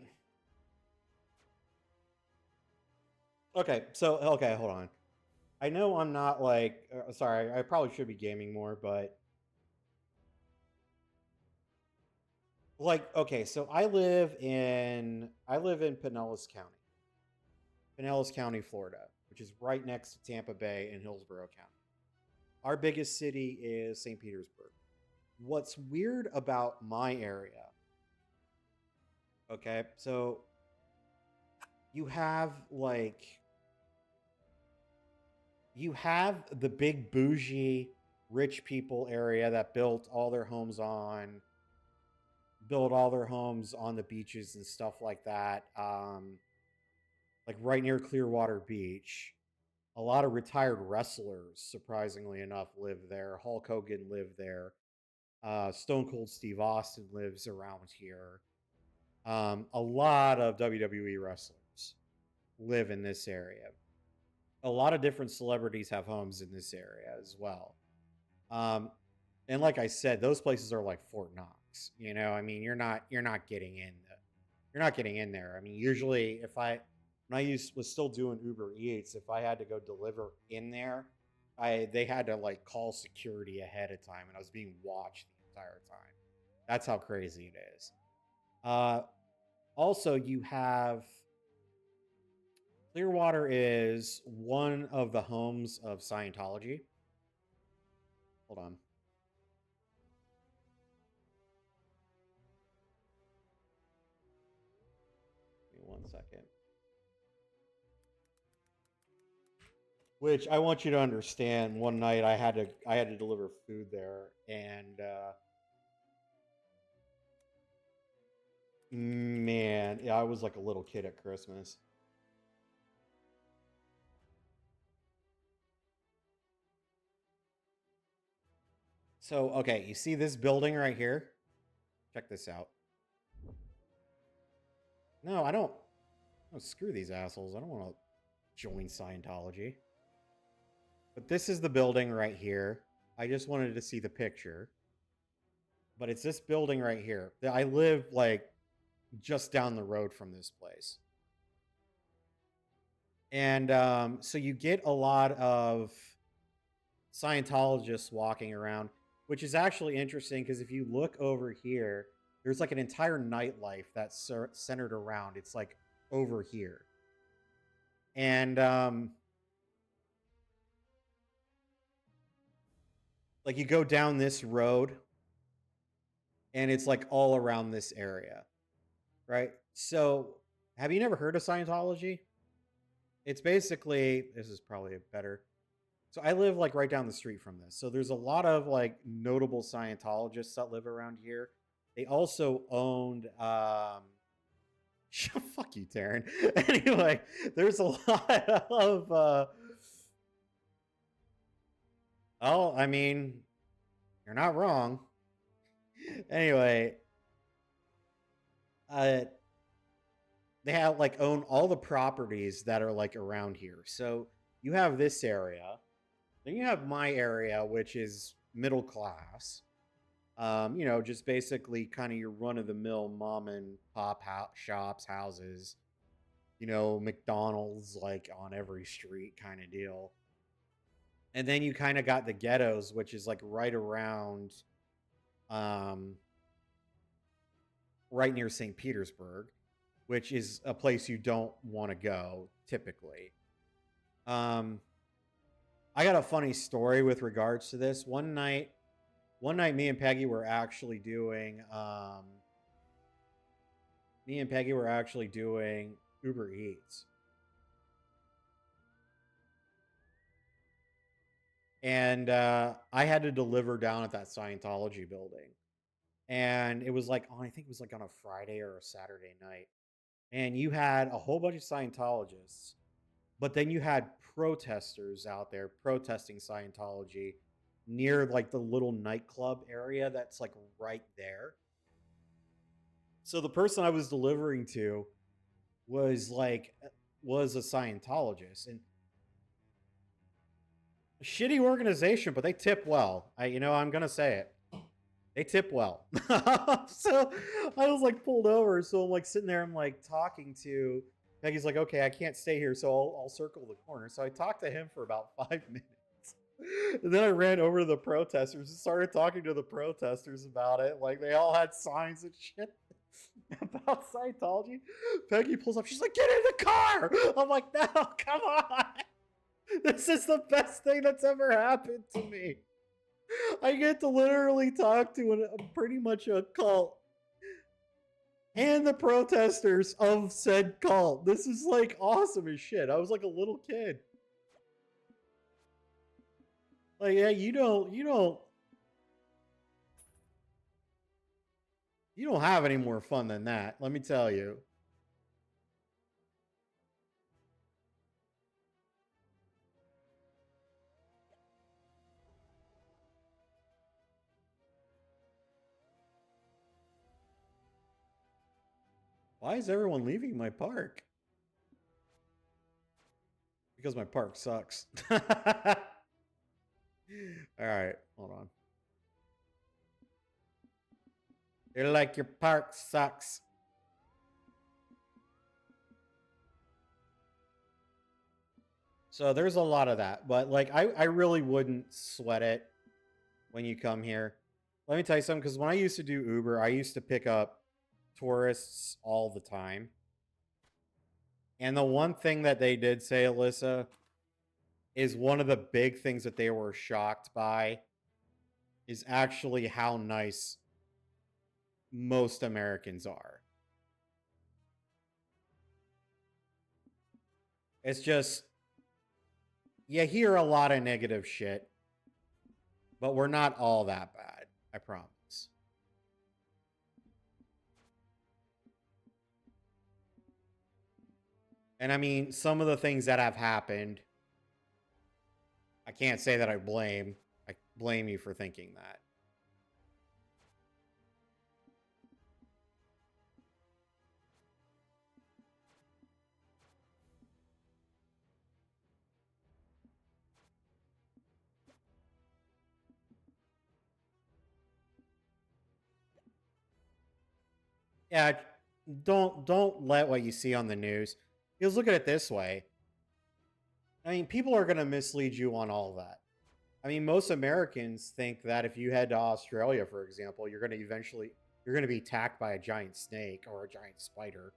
okay, hold on. I know I'm not like, sorry, I probably should be gaming more, but like, okay, so I live in Pinellas County, Florida, which is right next to Tampa Bay and Hillsborough County. Our biggest city is St. Petersburg. What's weird about my area, okay, so you have the big bougie rich people area that built all their homes on the beaches and stuff like that. Like right near Clearwater Beach. A lot of retired wrestlers, surprisingly enough, live there. Hulk Hogan lived there. Stone Cold Steve Austin lives around here. A lot of WWE wrestlers live in this area. A lot of different celebrities have homes in this area as well. And like I said, those places are like Fort Knox. You know, I mean, you're not getting in. You're not getting in there. I mean, usually when I was still doing Uber Eats, if I had to go deliver in there, they had to like call security ahead of time, and I was being watched the entire time. That's how crazy it is. Also, you have Clearwater is one of the homes of Scientology. Hold on. Give me 1 second. Which I want you to understand. One night I had to deliver food there, and man, yeah, I was like a little kid at Christmas. So, okay, you see this building right here? Check this out. No, I don't. Oh, screw these assholes. I don't want to join Scientology. But this is the building right here. I just wanted to see the picture. But it's this building right here. I live like just down the road from this place. And so you get a lot of Scientologists walking around, which is actually interesting because if you look over here, there's like an entire nightlife that's centered around. It's like over here. And like you go down this road and it's like all around this area. Right? So, have you never heard of Scientology? It's basically, this is probably a better. So I live like right down the street from this. So there's a lot of like notable Scientologists that live around here. They also owned fuck you, Taryn. Anyway, there's a lot of oh, I mean, you're not wrong. Anyway, they have like own all the properties that are like around here. So you have this area, then you have my area, which is middle class. You know, just basically kind of your run of the mill mom and pop shops, houses, you know, McDonald's like on every street kind of deal. And then you kind of got the ghettos, which is like right around, right near St. Petersburg, which is a place you don't want to go typically. Um, I got a funny story with regards to this. One night, me and Peggy were actually doing, Uber Eats. And I had to deliver down at that Scientology building. And it was like on, I think it was like on a Friday or a Saturday night. And you had a whole bunch of Scientologists, but then you had protesters out there protesting Scientology near like the little nightclub area that's like right there. So the person I was delivering to was a Scientologist, and a shitty organization, but they tip well. I'm gonna say it. They tip well. So I was like pulled over. So I'm like sitting there. I'm like talking to Peggy's like, okay, I can't stay here, so I'll circle the corner. So I talked to him for about 5 minutes. And then I ran over to the protesters and started talking to the protesters about it. Like they all had signs and shit about Scientology. Peggy pulls up. She's like, get in the car. I'm like, no, come on. This is the best thing that's ever happened to me. I get to literally talk to pretty much a cult and the protesters of said cult. This is like awesome as shit. I was like a little kid. Like, yeah, you don't have any more fun than that. Let me tell you. Why is everyone leaving my park? Because my park sucks. All right, hold on. They're like, your park sucks. So there's a lot of that. But like, I really wouldn't sweat it when you come here. Let me tell you something, because when I used to do Uber, I used to pick up tourists all the time. And the one thing that they did say, Alyssa, is one of the big things that they were shocked by is actually how nice most Americans are. It's just, you hear a lot of negative shit, but we're not all that bad, I promise. And I mean, some of the things that have happened, I can't say that I blame you for thinking that. Yeah, don't let what you see on the news. Because look at it this way. I mean, people are going to mislead you on all that. I mean, most Americans think that if you head to Australia, for example, you're going to be attacked by a giant snake or a giant spider,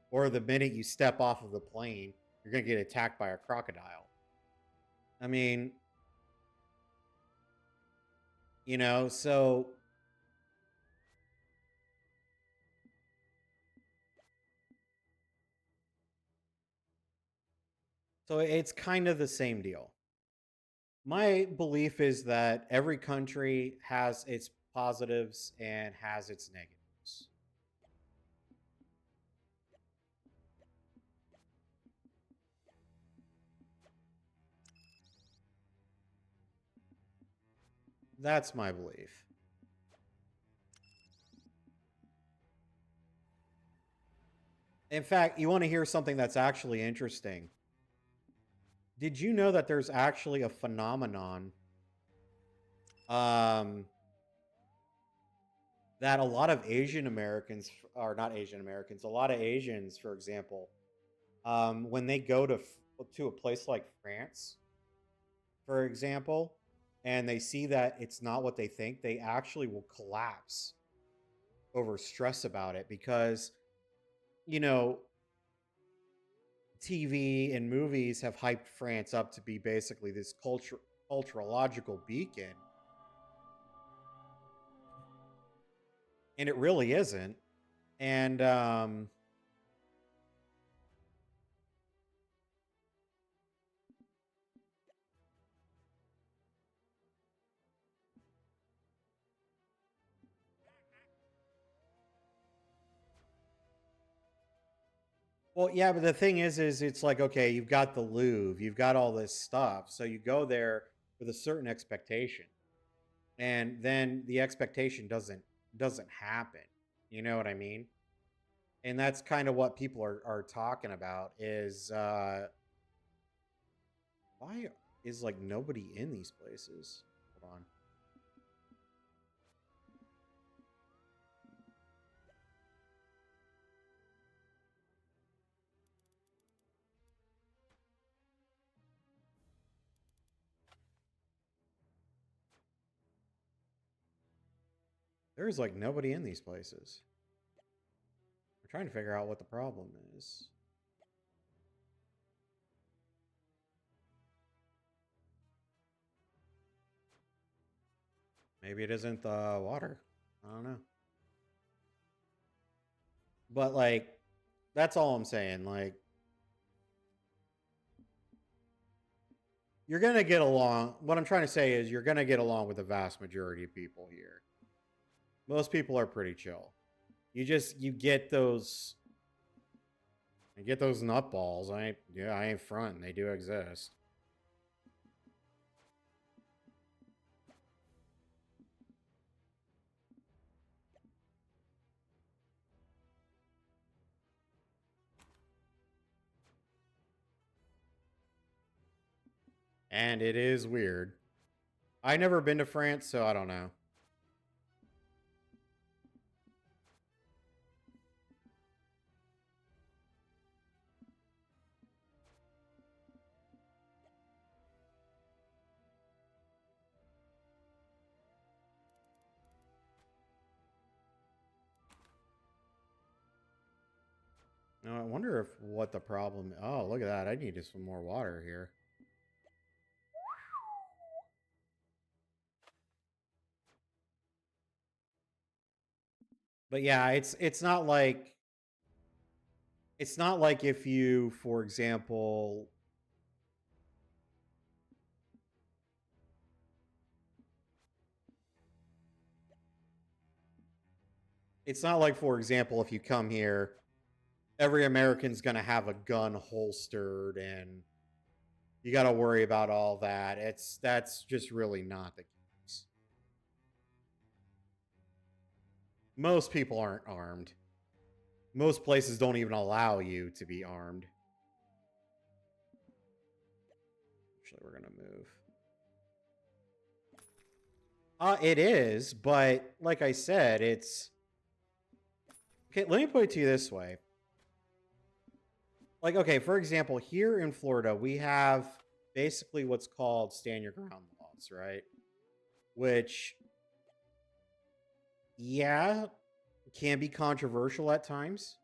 or the minute you step off of the plane, you're going to get attacked by a crocodile. I mean, so it's kind of the same deal. My belief is that every country has its positives and has its negatives. That's my belief. In fact, you want to hear something that's actually interesting? Did you know that there's actually a phenomenon that a lot of Asian Americans, or not Asian Americans, a lot of Asians, for example, when they go to a place like France, for example, and they see that it's not what they think, they actually will collapse over stress about it because, TV and movies have hyped France up to be basically this culturological beacon. And it really isn't. And well, yeah, but the thing is it's like, okay, you've got the Louvre, you've got all this stuff. So you go there with a certain expectation. And then the expectation doesn't happen. You know what I mean? And that's kind of what people are talking about is why is like nobody in these places? Hold on. There's like nobody in these places. We're trying to figure out what the problem is. Maybe it isn't the water. I don't know. But like, that's all I'm saying. Like, you're gonna get along. What I'm trying to say is you're gonna get along with the vast majority of people here. Most people are pretty chill. You get those nutballs. I ain't fronting. They do exist. And it is weird. I've never been to France, so I don't know. Now, I wonder if what the problem. Oh, look at that! I needed some more water here. But yeah, it's not like if you, for example, it's not like, for example, if you come here, every American's gonna have a gun holstered and you got to worry about all that. That's just really not the case. Most people aren't armed. Most places don't even allow you to be armed. Actually, we're gonna move. It is, but like I said, it's okay. Let me put it to you this way. Like, okay, for example, here in Florida, we have basically what's called stand your ground laws, right? Which, yeah, can be controversial at times.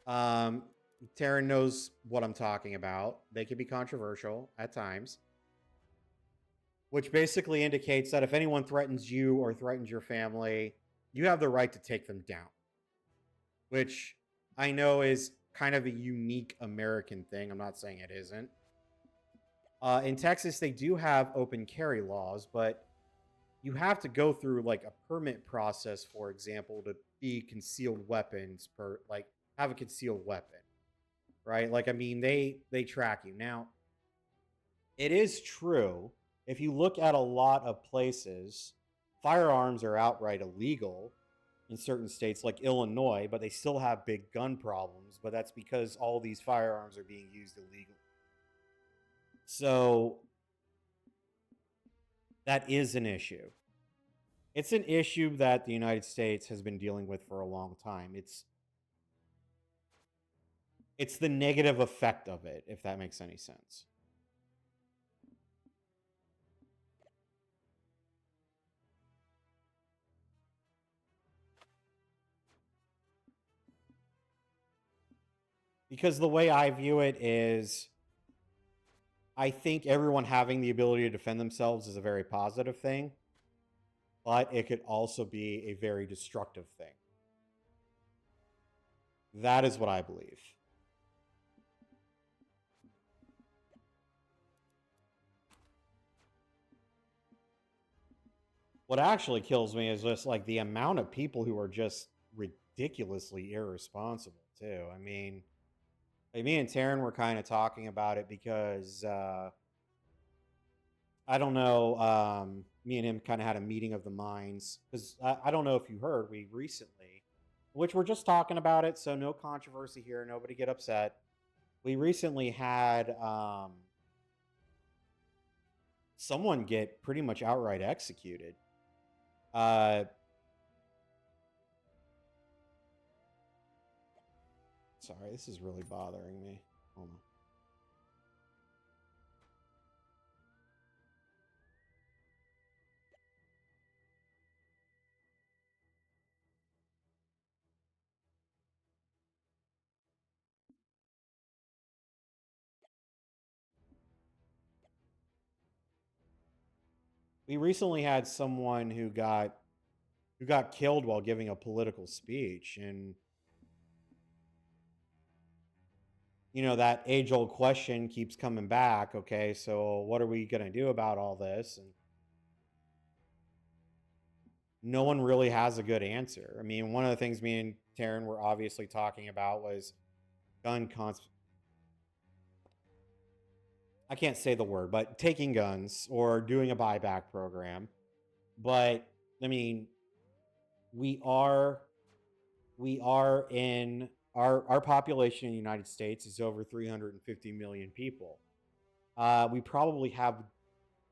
Taryn knows what I'm talking about. They can be controversial at times, which basically indicates that if anyone threatens you or threatens your family, you have the right to take them down, which I know is kind of a unique American thing. I'm not saying it isn't. In Texas, they do have open carry laws, but you have to go through like a permit process, for example, to be concealed weapons have a concealed weapon, right? Like, I mean, they track you. Now, it is true. If you look at a lot of places, firearms are outright illegal in certain states like Illinois, but they still have big gun problems. But that's because all these firearms are being used illegally. So that is an issue. It's an issue that the United States has been dealing with for a long time. It's the negative effect of it, if that makes any sense. Because the way I view it is, I think everyone having the ability to defend themselves is a very positive thing, but it could also be a very destructive thing. That is what I believe. What actually kills me is just like the amount of people who are just ridiculously irresponsible too. I mean, like me and Taryn were kind of talking about it because I don't know. Me and him kind of had a meeting of the minds because I don't know if you heard, we recently, which we're just talking about it, so no controversy here. Nobody get upset. We recently had someone get pretty much outright executed. Sorry, this is really bothering me. Hold on. We recently had someone who got killed while giving a political speech, and that age-old question keeps coming back. Okay, so what are we going to do about all this? And no one really has a good answer. I mean, one of the things me and Taryn were obviously talking about was gun I can't say the word, but taking guns or doing a buyback program. But I mean, we are in our population in the United States is over 350 million people. We probably have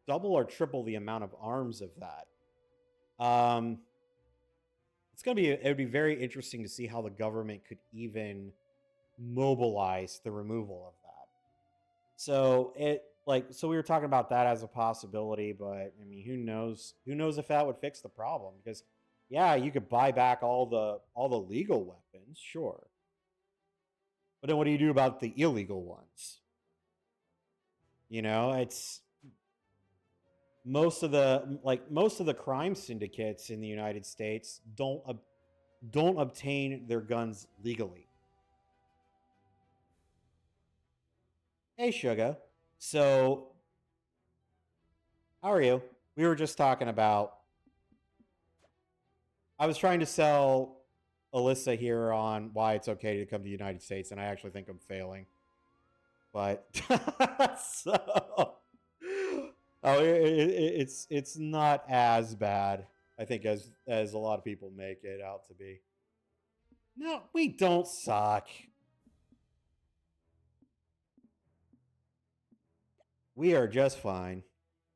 double or triple the amount of arms of that. It would be very interesting to see how the government could even mobilize the removal of that. So so we were talking about that as a possibility, but I mean, who knows if that would fix the problem? Because yeah, you could buy back all the legal weapons, sure. But then what do you do about the illegal ones? It's most of the crime syndicates in the United States don't obtain their guns legally. Hey, Sugar. So, how are you? We were just talking about. I was trying to sell Alyssa here on why it's okay to come to the United States, and I actually think I'm failing. But so, it's not as bad, I think, as a lot of people make it out to be. No, we don't suck. We are just fine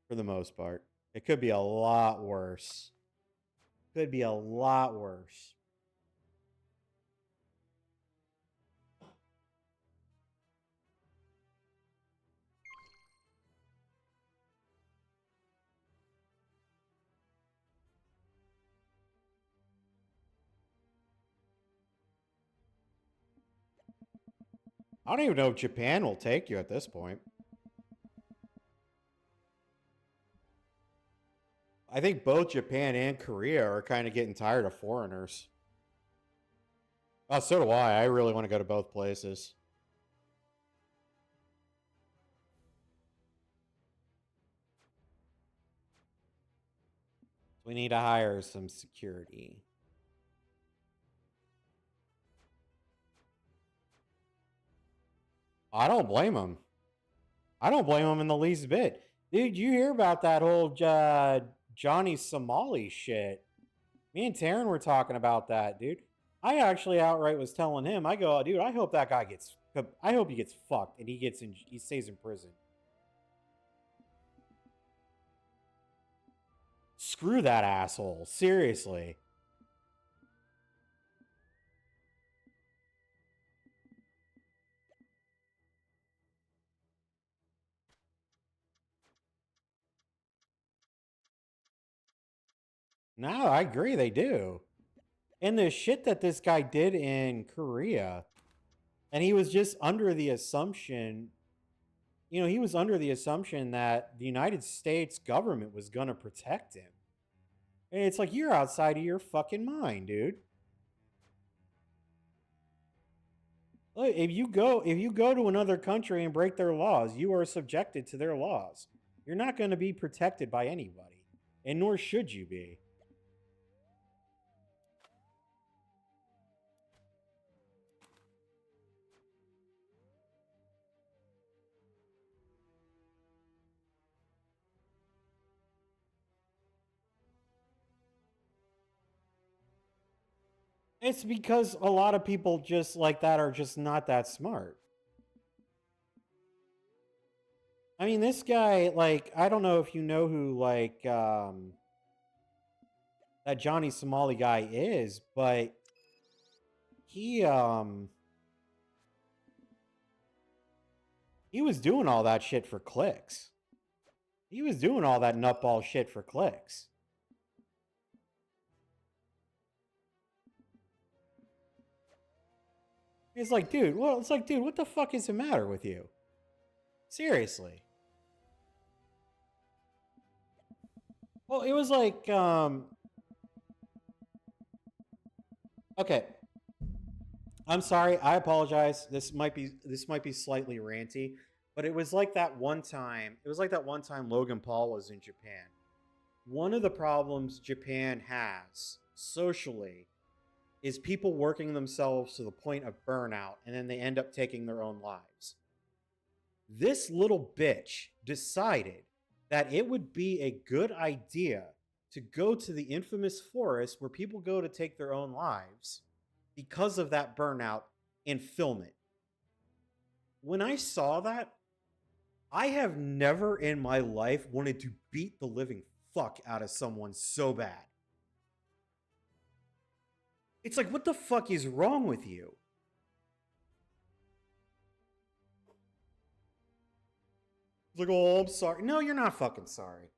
for the most part. It could be a lot worse. Could be a lot worse. I don't even know if Japan will take you at this point. I think both Japan and Korea are kind of getting tired of foreigners. Oh, so do I. I really want to go to both places. We need to hire some security. I don't blame him. I don't blame him in the least bit. Dude, you hear about that whole Johnny Somali shit? Me and Taryn were talking about that, dude. I actually outright was telling him, I go, dude, I hope that guy I hope he gets fucked and he stays in prison. Screw that asshole. Seriously. No, I agree. They do. And the shit that this guy did in Korea, And he was just under the assumption, he was under the assumption that the United States government was going to protect him. And it's like, you're outside of your fucking mind, dude. Look, if you go to another country and break their laws, you are subjected to their laws. You're not going to be protected by anybody, and nor should you be. It's because a lot of people just like that are just not that smart. I mean, this guy, like, I don't know if you know who, like, that Johnny Somali guy is, but he was doing all that shit for clicks. He was doing all that nutball shit for clicks. It's like, dude, what the fuck is the matter with you? Seriously. Well, it was like, okay. I'm sorry. I apologize. This might be slightly ranty, but it was like that one time. It was like that one time Logan Paul was in Japan. One of the problems Japan has socially is people working themselves to the point of burnout, and then they end up taking their own lives. This little bitch decided that it would be a good idea to go to the infamous forest where people go to take their own lives because of that burnout and film it. When I saw that, I have never in my life wanted to beat the living fuck out of someone so bad. It's like, what the fuck is wrong with you? It's like, oh, I'm sorry. No, you're not fucking sorry.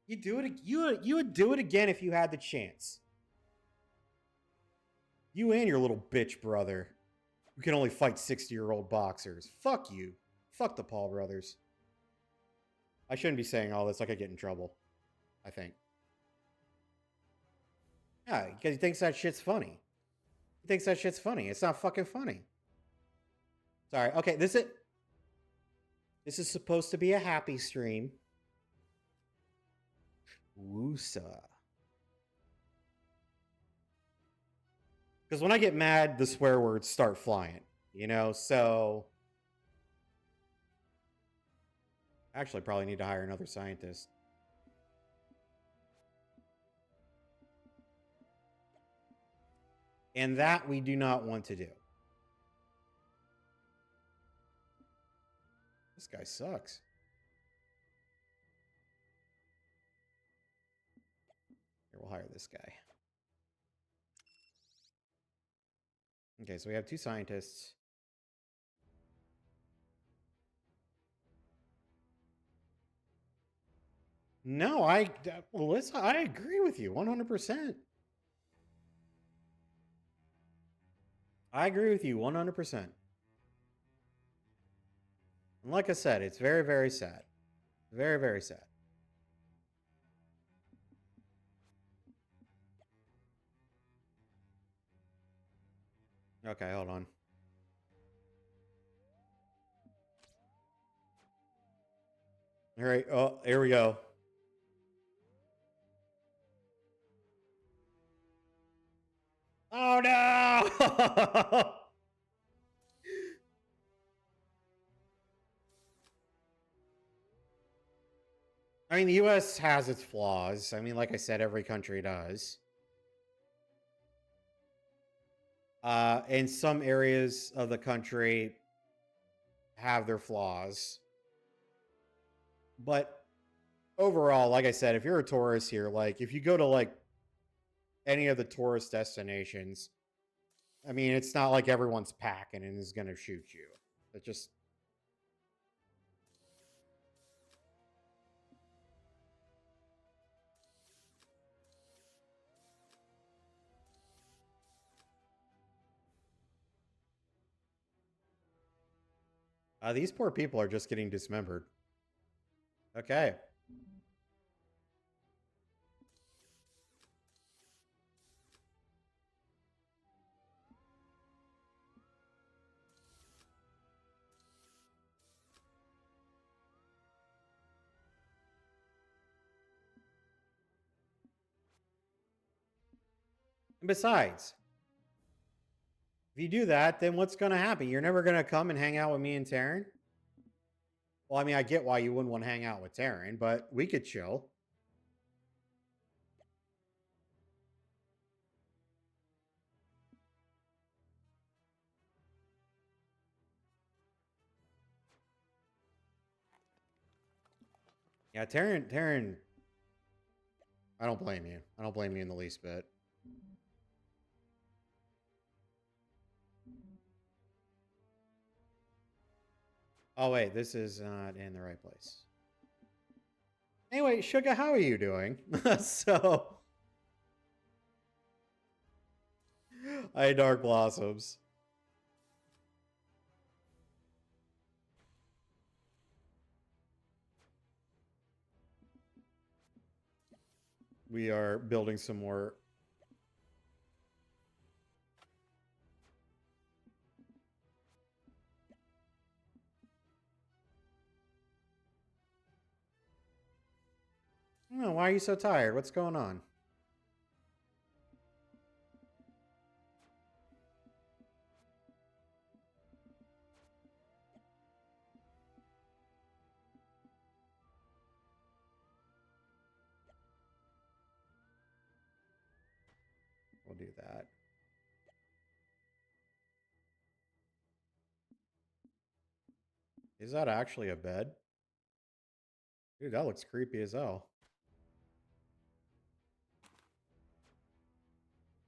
You do it. You would do it again if you had the chance. You and your little bitch brother, who can only fight 60-year-old boxers. Fuck you. Fuck the Paul brothers. I shouldn't be saying all this. I could get in trouble, I think. Yeah, because he thinks that shit's funny. He thinks that shit's funny. It's not fucking funny. Sorry. Okay, this is supposed to be a happy stream. Woosa. Because when I get mad, the swear words start flying. So... Actually, I probably need to hire another scientist. And that we do not want to do. This guy sucks. Here, we'll hire this guy. Okay, so we have 2 scientists. No, Melissa, I agree with you 100%. I agree with you 100%. And like I said, it's very, very sad. Very, very sad. Okay, hold on. All right, oh, here we go. Oh no! I mean, the U.S. has its flaws. I mean, like I said, every country does. In some areas of the country have their flaws. But overall, like I said, if you're a tourist here, like if you go to like any of the tourist destinations, I mean, it's not like everyone's packing and is going to shoot you. It just... These poor people are just getting dismembered. Okay. And besides, if you do that, then what's going to happen? You're never going to come and hang out with me and Taryn? Well, I mean, I get why you wouldn't want to hang out with Taryn, but we could chill. Yeah, Taryn, I don't blame you. I don't blame you in the least bit. Oh, wait, this is not in the right place. Anyway, Sugar, how are you doing? So, hi, Dark Blossoms. We are building some more. Oh, why are you so tired? What's going on? We'll do that. Is that actually a bed? Dude, that looks creepy as hell.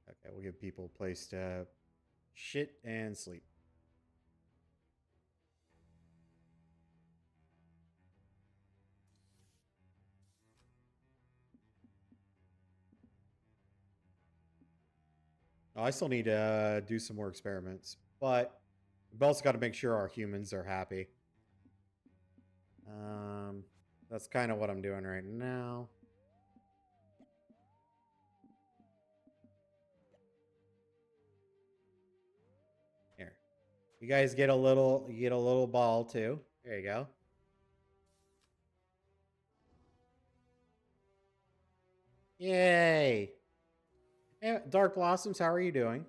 Okay, we'll give people a place to shit and sleep. Oh, I still need to do some more experiments, but we've also got to make sure our humans are happy. That's kind of what I'm doing right now. Here, you guys get a little. You get a little ball too. There you go. Yay! Hey, Dark Blossoms, how are you doing?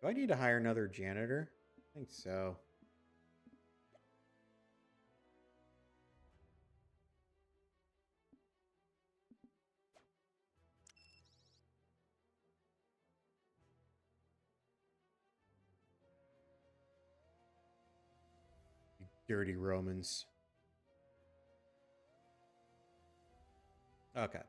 Do I need to hire another janitor? I think so. You dirty Romans. Okay.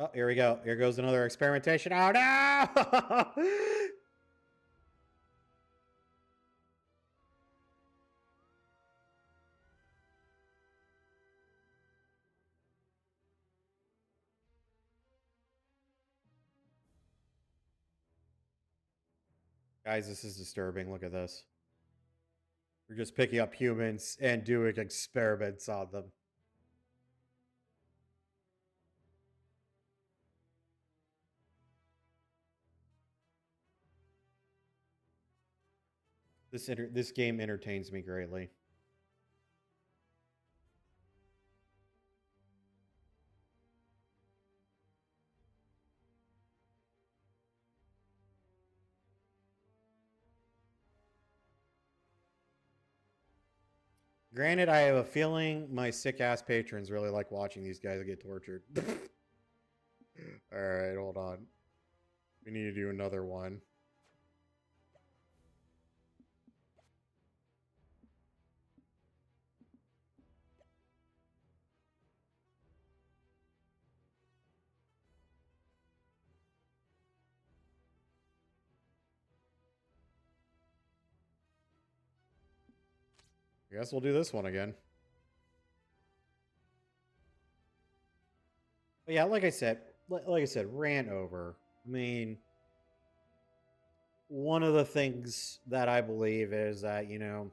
Oh, here we go. Here goes another experimentation. Oh no! Guys, this is disturbing. Look at this. We're just picking up humans and doing experiments on them. This game entertains me greatly. Granted, I have a feeling my sick ass patrons really like watching these guys get tortured. All right, hold on. We need to do another one. I guess we'll do this one again. But yeah, like I said, rant over. I mean, one of the things that I believe is that, you know,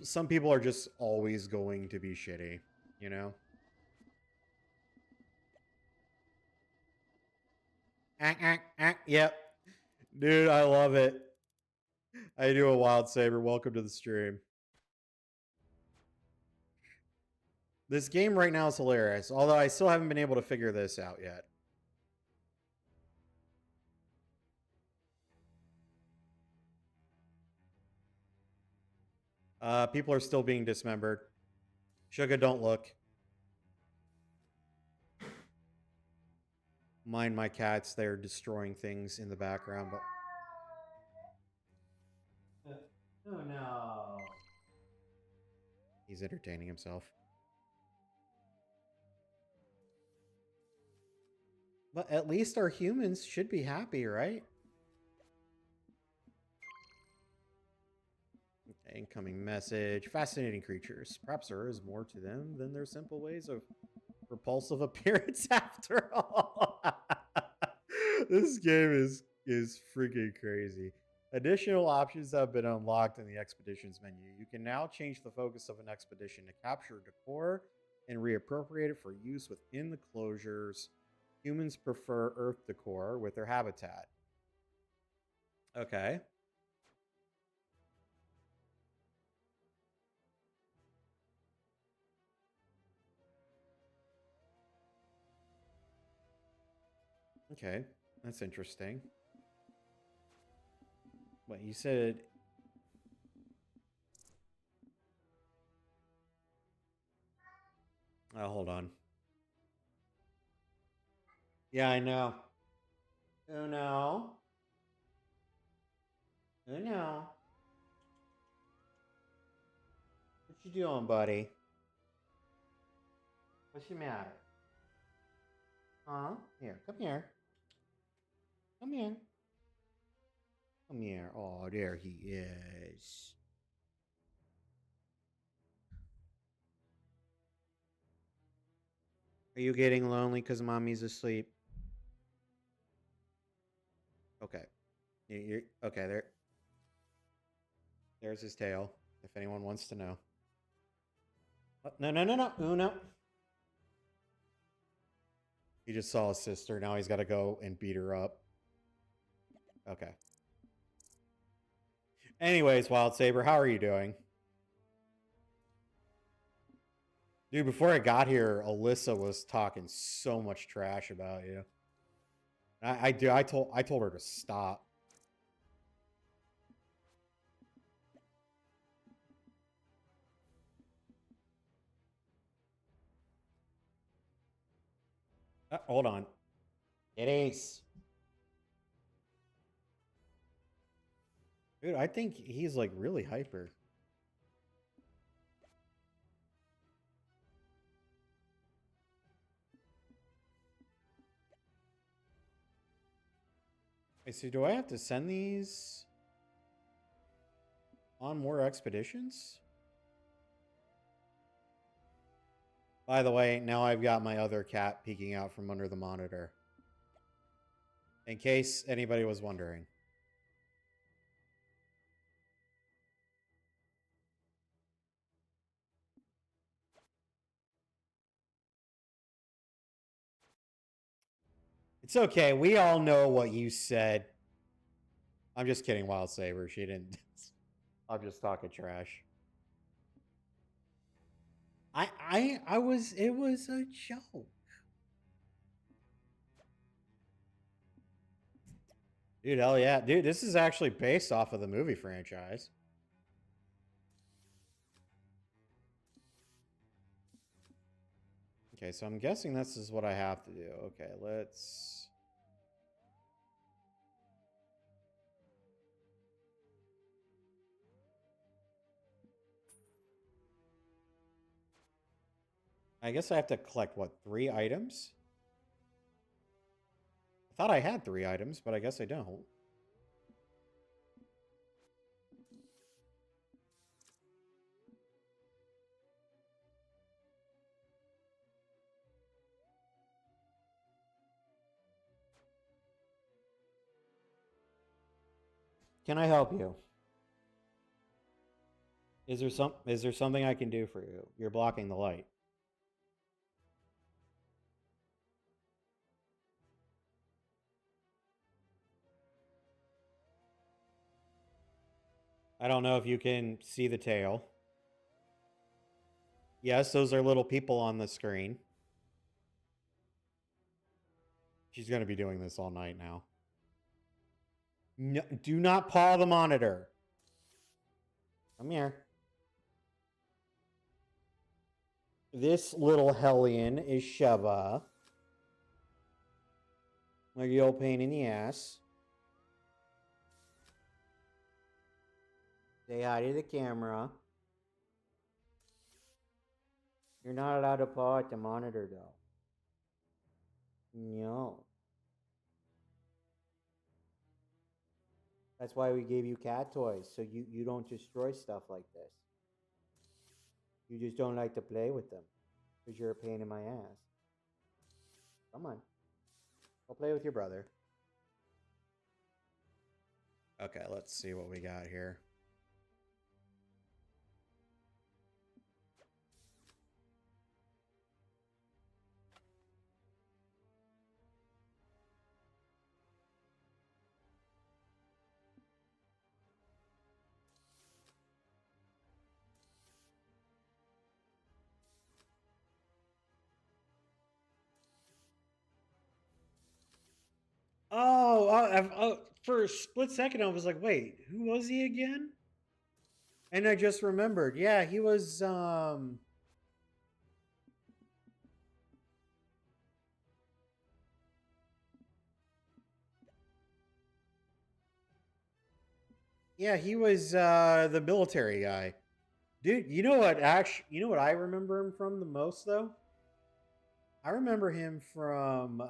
some people are just always going to be shitty, you know? Yep. Dude, I love it. I do a Wild Saber. Welcome to the stream. This game right now is hilarious, although I still haven't been able to figure this out yet. People are still being dismembered. Sugar, don't look. Mind my cats, they're destroying things in the background, but... Oh no. He's entertaining himself. But at least our humans should be happy, right? Okay, incoming message. Fascinating creatures. Perhaps there is more to them than their simple ways of repulsive appearance after all. This game is freaking crazy. Additional options have been unlocked in the expeditions menu. You can now change the focus of an expedition to capture decor and reappropriate it for use within the closures. Humans prefer Earth decor with their habitat. Okay. Okay, that's interesting. What you said? Oh, hold on. Yeah, I know. Oh no. Oh no. What you doing, buddy? What's the matter? Huh? Here, come here. Come here. Come here. Oh, there he is. Are you getting lonely because mommy's asleep? Okay. You're okay, there. There's his tail, if anyone wants to know. Oh, no, no, no, no. Uno. He just saw his sister. Now he's got to go and beat her up. Okay. Anyways, Wild Saber, how are you doing? Dude, before I got here, Alyssa was talking so much trash about you. I told her to stop. Hold on. It is. Dude, I think he's like really hyper. Wait, so do I have to send these on more expeditions? By the way, now I've got my other cat peeking out from under the monitor. In case anybody was wondering. It's okay. We all know what you said. I'm just kidding, Wild Saber. She didn't. I'm just talking trash. It was a joke. Dude, hell yeah. Dude, this is actually based off of the movie franchise. Okay, so I'm guessing this is what I have to do. Okay, let's... I guess I have to collect, what, 3 items? I thought I had 3 items, but I guess I don't. Can I help you? Is there something I can do for you? You're blocking the light. I don't know if you can see the tail. Yes, those are little people on the screen. She's going to be doing this all night now. No, do not paw the monitor. Come here. This little hellion is Sheva. Like the old pain in the ass. Say hi to the camera. You're not allowed to paw at the monitor, though. No. That's why we gave you cat toys, so you don't destroy stuff like this. You just don't like to play with them, because you're a pain in my ass. Come on. I'll play with your brother. Okay, let's see what we got here. Oh, for a split second, I was like, wait, who was he again? And I just remembered. Yeah, he was, yeah, he was, the military guy. Dude, you know what, you know what I remember him from the most, though? I remember him from,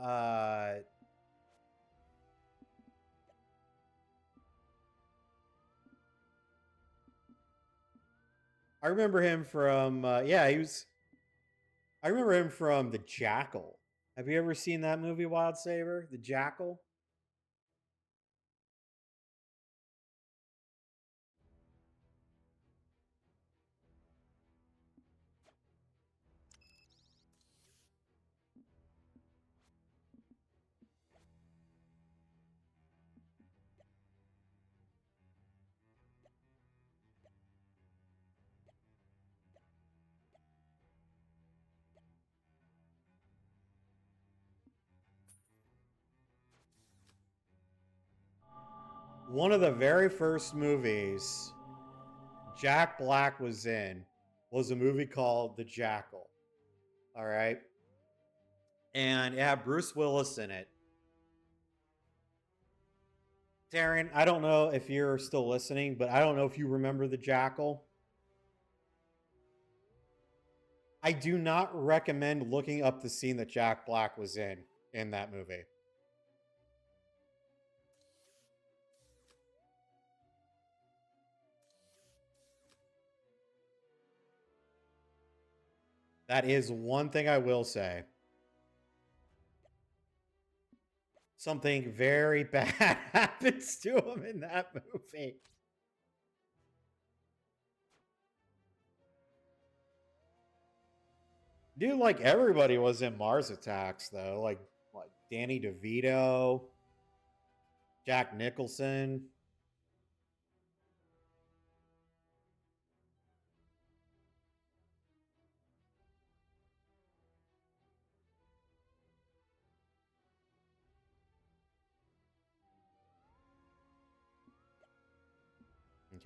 I remember him from, yeah, I remember him from The Jackal. Have you ever seen that movie, Wild Saber? The Jackal? One of the very first movies Jack Black was in was a movie called The Jackal. All right. And it had Bruce Willis in it. Darren, I don't know if you're still listening, but I don't know if you remember The Jackal. I do not recommend looking up the scene that Jack Black was in that movie. That is one thing I will say. Something very bad happens to him in that movie. Dude, like everybody was in Mars Attacks, though. Like what, Danny DeVito, Jack Nicholson.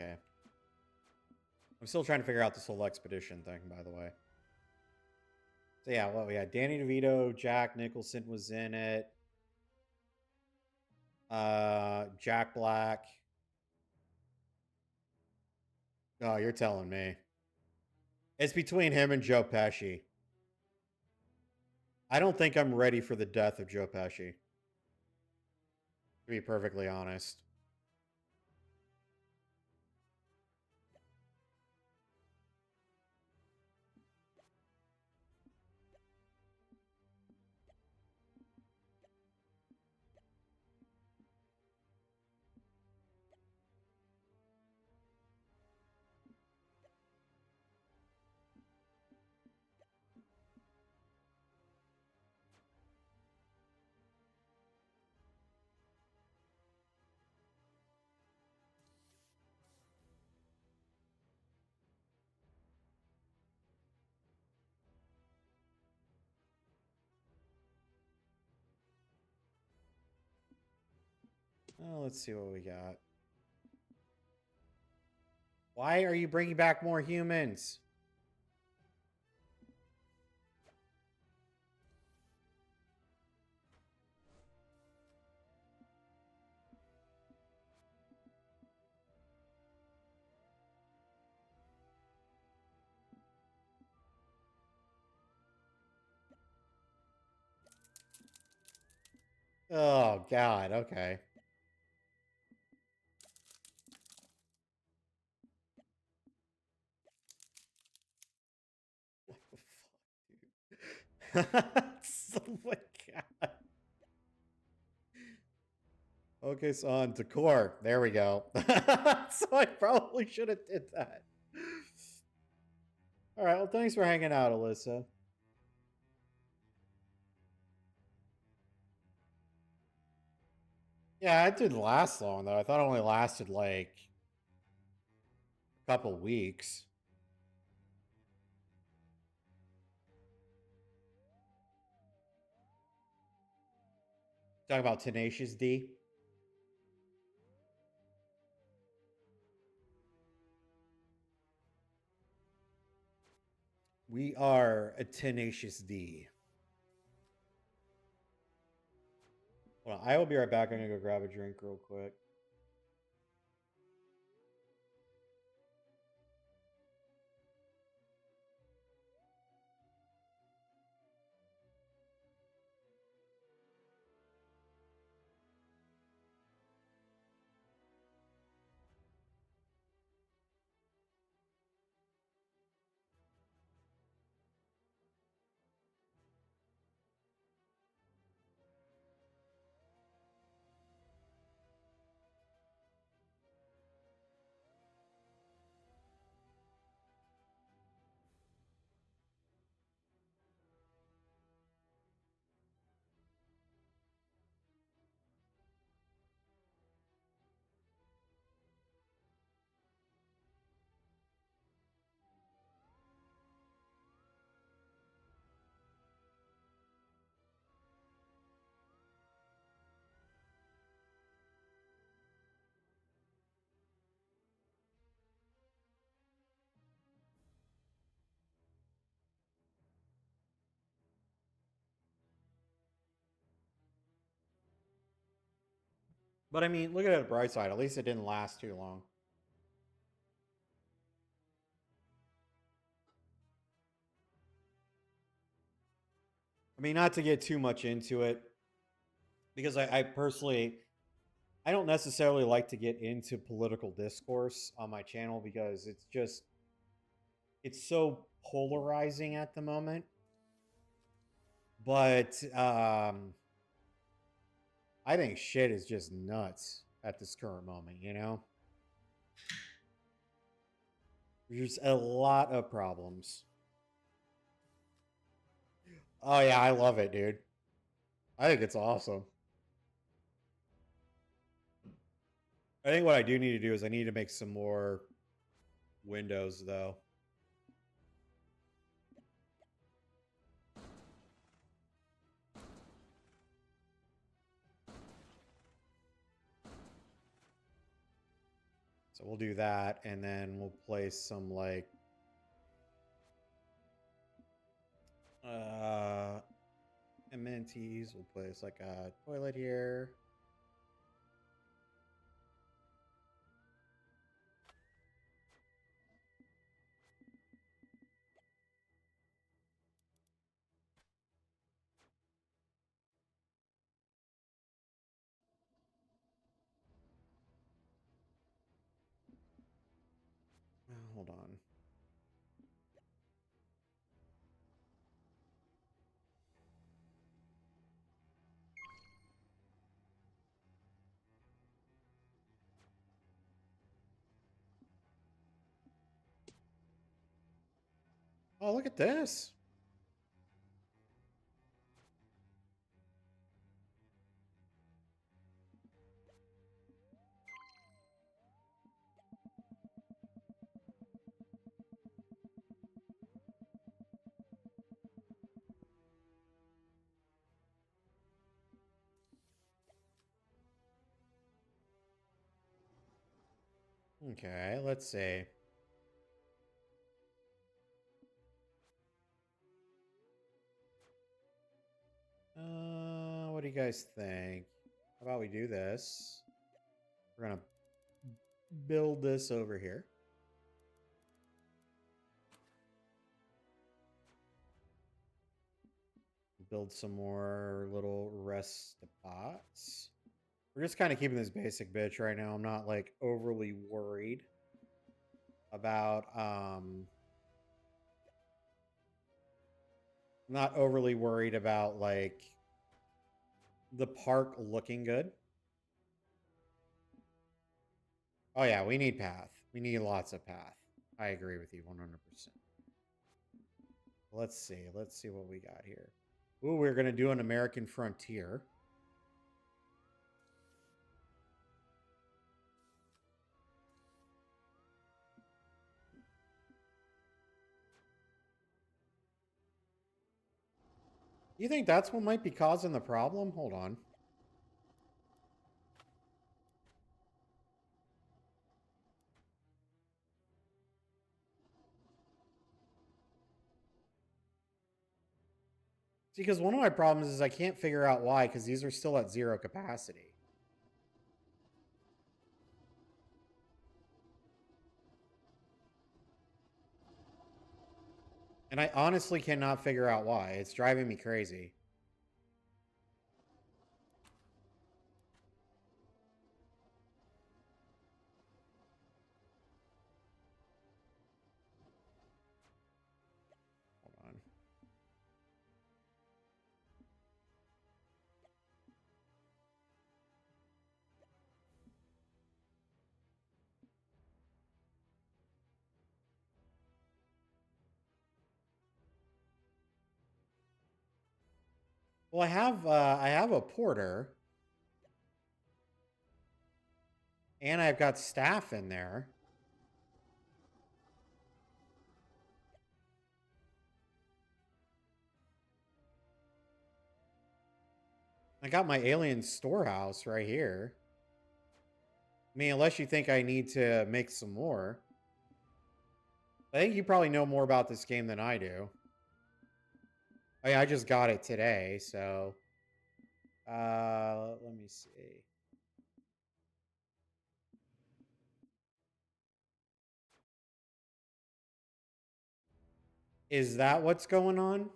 Okay. I'm still trying to figure out this whole expedition thing, by the way. So yeah, well, we had Danny DeVito, Jack Nicholson was in it. Jack Black. Oh, you're telling me. It's between him and Joe Pesci. I don't think I'm ready for the death of Joe Pesci. To be perfectly honest. Oh, let's see what we got. Why are you bringing back more humans? Oh, God. Okay. What the fuck, dude? Oh my God. Okay, so on decor. There we go. So I probably should have did that. All right. Well, thanks for hanging out, Alyssa. Yeah, it didn't last long though. I thought it only lasted like a couple weeks. Talk about Tenacious D. We are a Tenacious D. Well, I will be right back. I'm gonna go grab a drink real quick. But I mean, look at the bright side. At least it didn't last too long. I mean, not to get too much into it, because I personally, I don't necessarily like to get into political discourse on my channel because it's so polarizing at the moment. But I think shit is just nuts at this current moment, you know? There's a lot of problems. Oh yeah, I love it, dude. I think it's awesome. I think what I do need to do is I need to make some more windows though. So we'll do that and then we'll place some like amenities. We'll place like a toilet here. Hold on. Oh, look at this. Okay, let's see. What do you guys think? How about we do this? We're gonna build this over here. Build some more little rest spots. We're just kind of keeping this basic bitch right now. I'm not like overly worried about not overly worried about like the park looking good. Oh yeah, we need path. We need lots of path. I agree with you 100%. Let's see. Let's see what we got here. Ooh, we're going to do an American frontier. You think that's what might be causing the problem? Hold on. See, because one of my problems is I can't figure out why, because these are still at 0 capacity. And I honestly cannot figure out why. It's driving me crazy. Hold on. Well, I have a porter, and I've got staff in there. I got my alien storehouse right here. I mean, unless you think I need to make some more. I think you probably know more about this game than I do. Oh yeah, I just got it today, so let me see. Is that what's going on?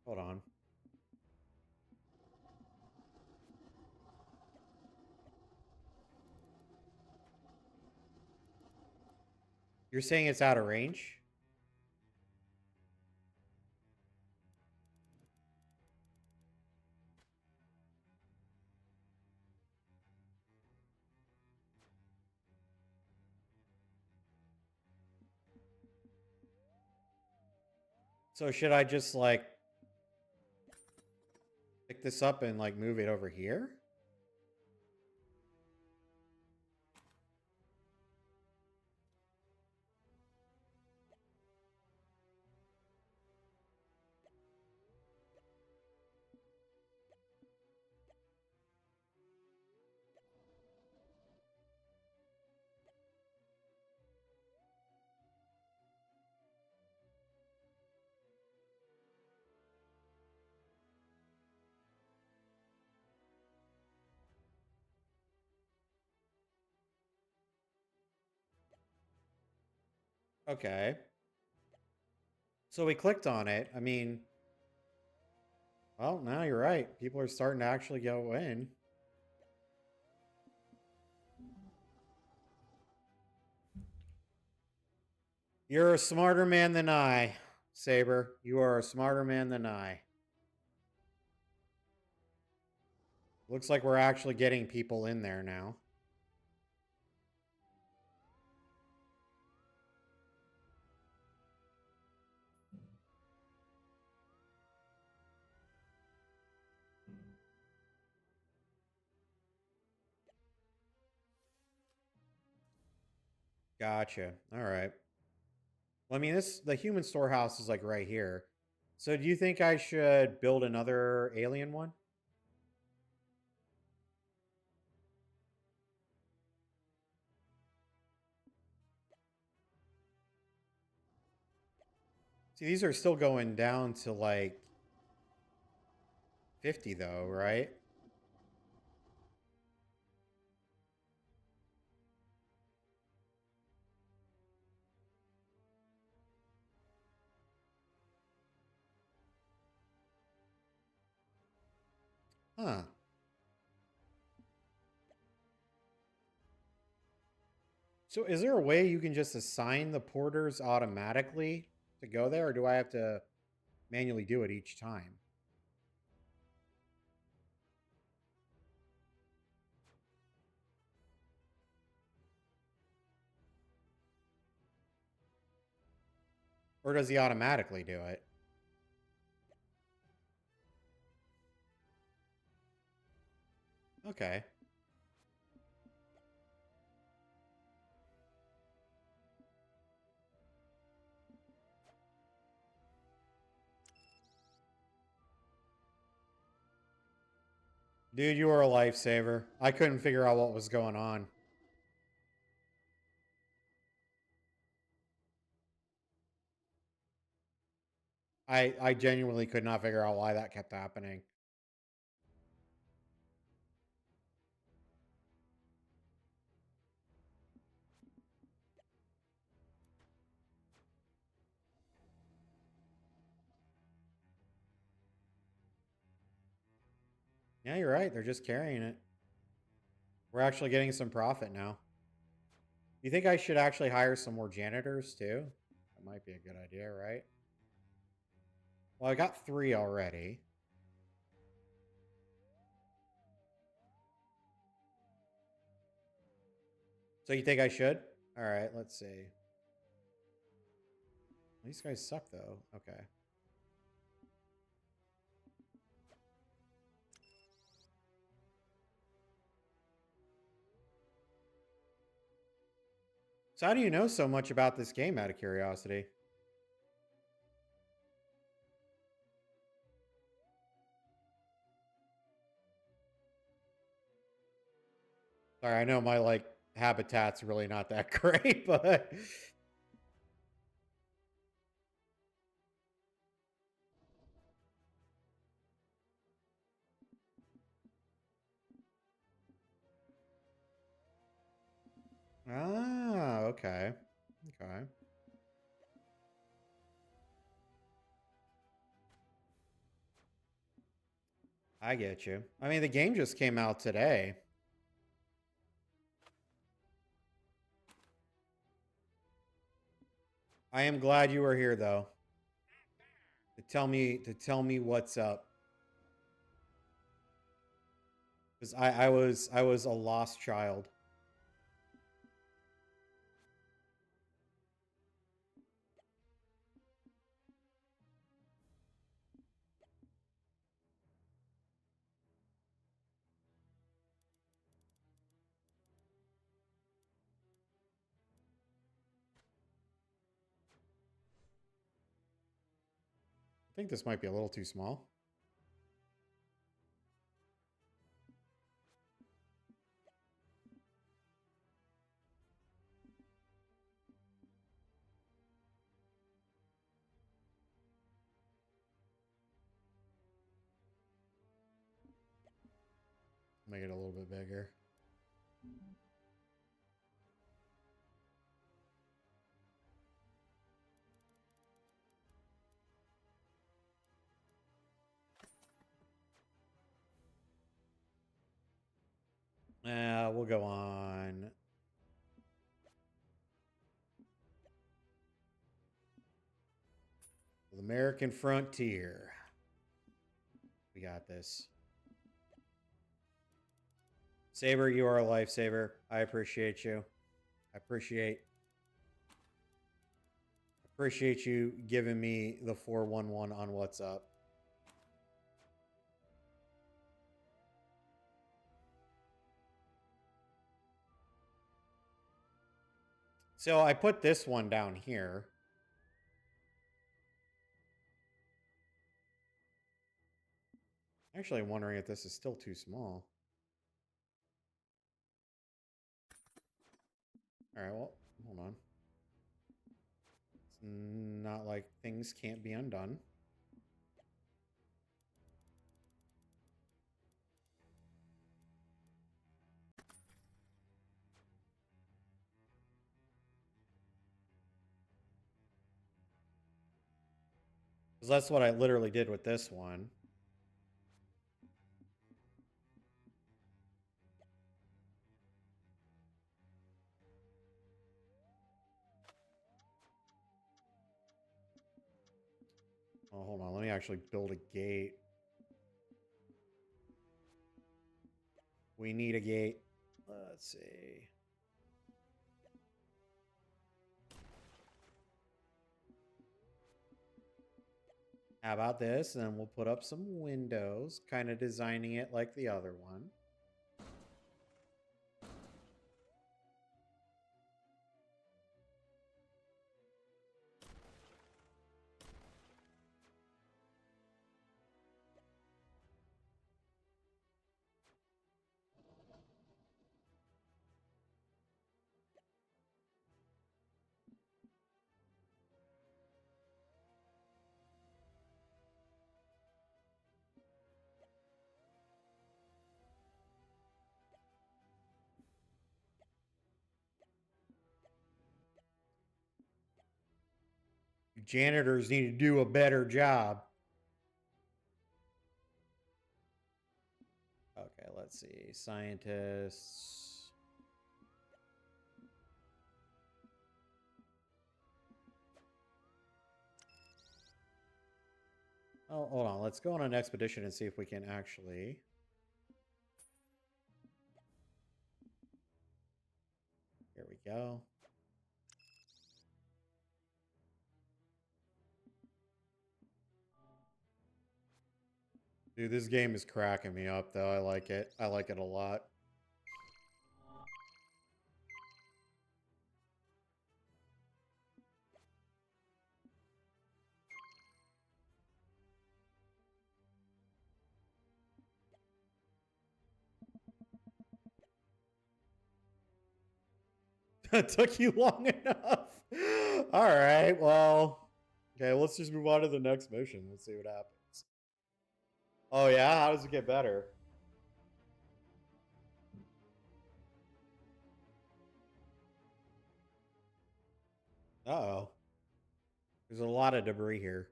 Hold on. You're saying it's out of range? So should I just like pick this up and like move it over here? Okay. So we clicked on it. I mean, well, now you're right. People are starting to actually go in. You're a smarter man than I, Saber. You are a smarter man than I. Looks like we're actually getting people in there now. Gotcha. All right. Well, I mean, the human storehouse is like right here. So do you think I should build another alien one? See, these are still going down to like 50 though, right? Huh. So is there a way you can just assign the porters automatically to go there, or do I have to manually do it each time? Or does he automatically do it? Okay. Dude, you are a lifesaver. I couldn't figure out what was going on. I genuinely could not figure out why that kept happening. Yeah, you're right. They're just carrying it. We're actually getting some profit now. You think I should actually hire some more janitors too? That might be a good idea, right? Well, I got 3 already. So you think I should? All right, let's see. These guys suck though. Okay. So how do you know so much about this game out of curiosity? Sorry, I know my like habitat's really not that great, but ah, okay. Okay. I get you. I mean, the game just came out today. I am glad you were here though. To tell me what's up. Because I was a lost child. I think this might be a little too small. Make it a little bit bigger. We'll go on. The American frontier. We got this. Saber, you are a lifesaver. I appreciate you. I appreciate you giving me the 411 on what's up. So I put this one down here. Actually, I'm wondering if this is still too small. All right, well, hold on. It's Not like things can't be undone. Because that's what I literally did with this one. Oh, hold on. Let me actually build a gate. We need a gate. Let's see. How about this? And then we'll put up some windows, kind of designing it like the other one. Janitors need to do a better job. Okay, let's see. Scientists. Oh, hold on. Let's go on an expedition and see if we can actually. Here we go. Dude, this game is cracking me up, though. I like it. I like it a lot. It took you long enough. All right, well. Okay, let's just move on to the next mission. Let's see what happens. Oh, yeah? How does it get better? Uh-oh. There's a lot of debris here.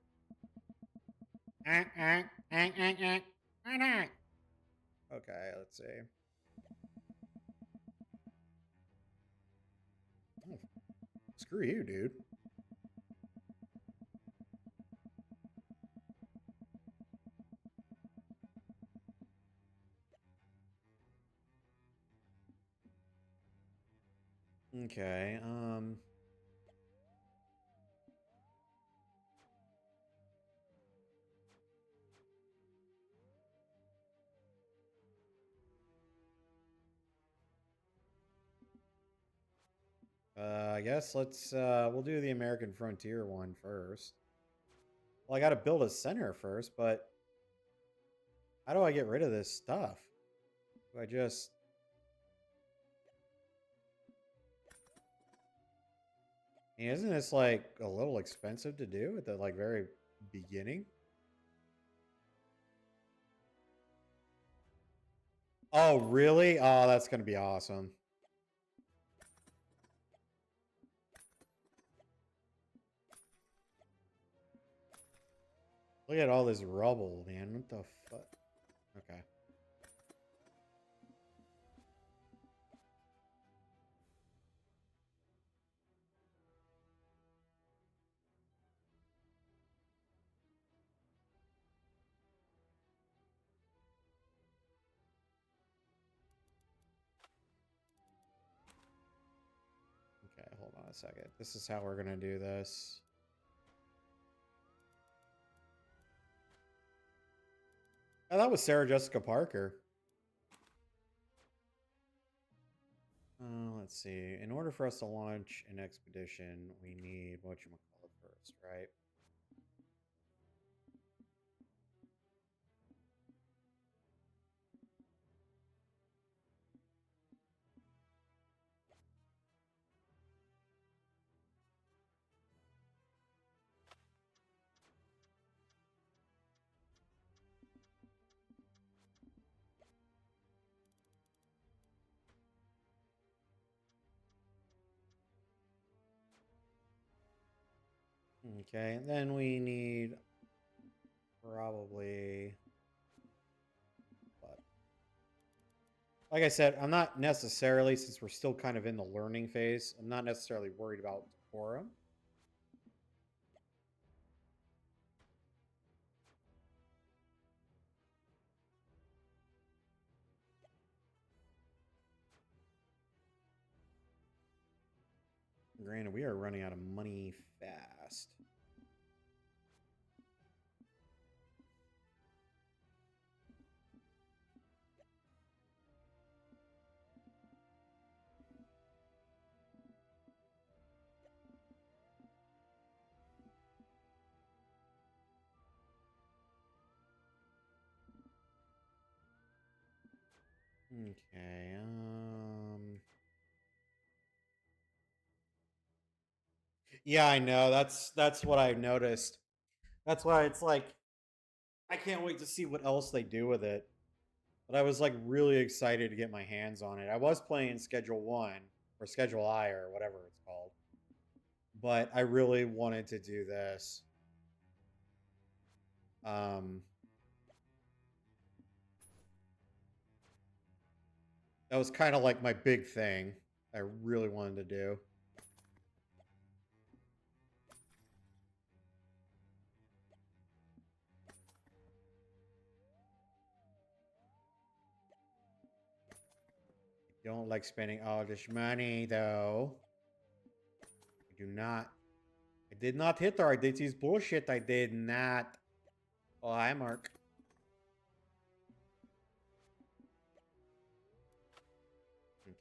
Okay, let's see. Oh, screw you, dude. Okay, I guess we'll do the American Frontier one first. Well, I gotta build a center first, but how do I get rid of this stuff? Do I just... Isn't this like a little expensive to do at the like very beginning? Oh, really? Oh, that's gonna be awesome. Look at all this rubble, man. What the fuck? Okay. Okay, hold on a second. This is how we're gonna do this. Oh, that was Sarah Jessica Parker. Let's see. In order for us to launch an expedition, we need whatchamacallit first, right? Okay, and then we need probably, but like I said, I'm not necessarily, since we're still kind of in the learning phase, I'm not necessarily worried about decorum. Granted, we are running out of money fast. Okay, yeah, I know. That's what I've noticed. That's why it's like I can't wait to see what else they do with it. But I was like really excited to get my hands on it. I was playing Schedule 1 or Schedule I or whatever it's called. But I really wanted to do this. Um that was kind of like my big thing I really wanted to do. Don't like spending all this money though. I do not. I did not hit her. I did use bullshit. I did not. Oh, hi, Mark. Okay.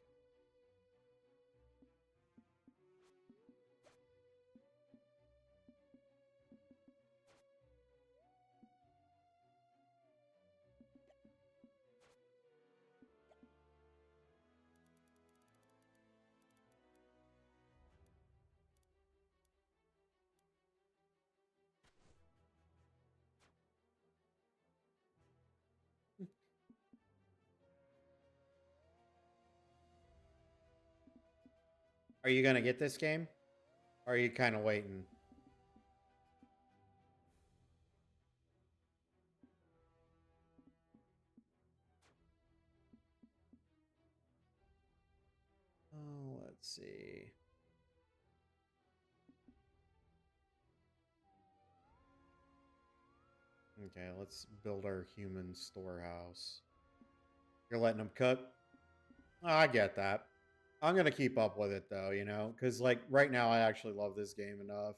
Are you gonna get this game? Or are you kind of waiting? Oh, let's see. Okay, let's build our human storehouse. You're letting them cook? Oh, I get that. I'm gonna keep up with it though, you know, because like right now I actually love this game enough,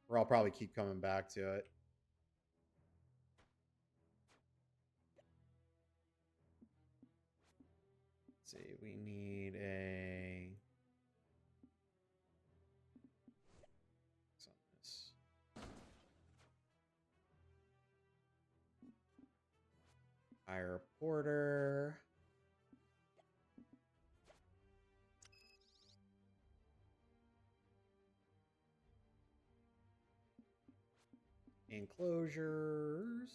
where I'll probably keep coming back to it. Let's see, we need a. What's on this? Hire a porter. Enclosures.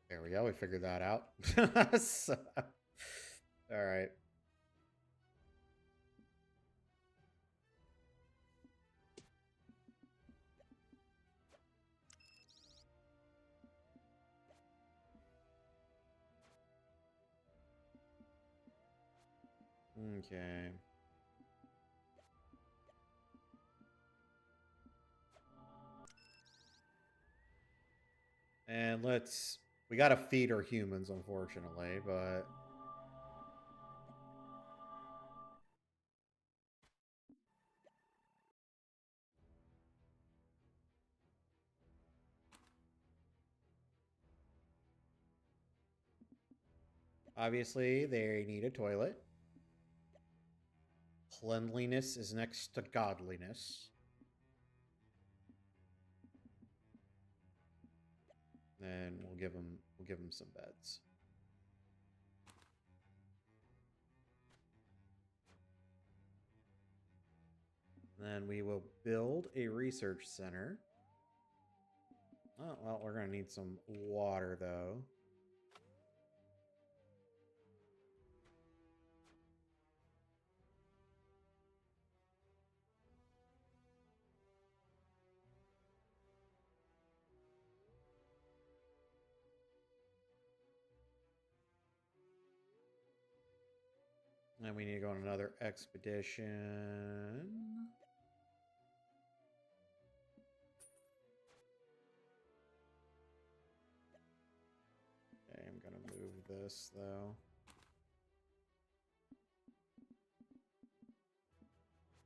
There we go. We figured that out. So, all right. Okay. And let's. We gotta feed our humans, unfortunately, but. Obviously, they need a toilet. Cleanliness is next to godliness. and we'll give him some beds. Then we will build a research center. Oh, well, we're going to need some water, though. And we need to go on another expedition. Okay, I'm gonna move this though.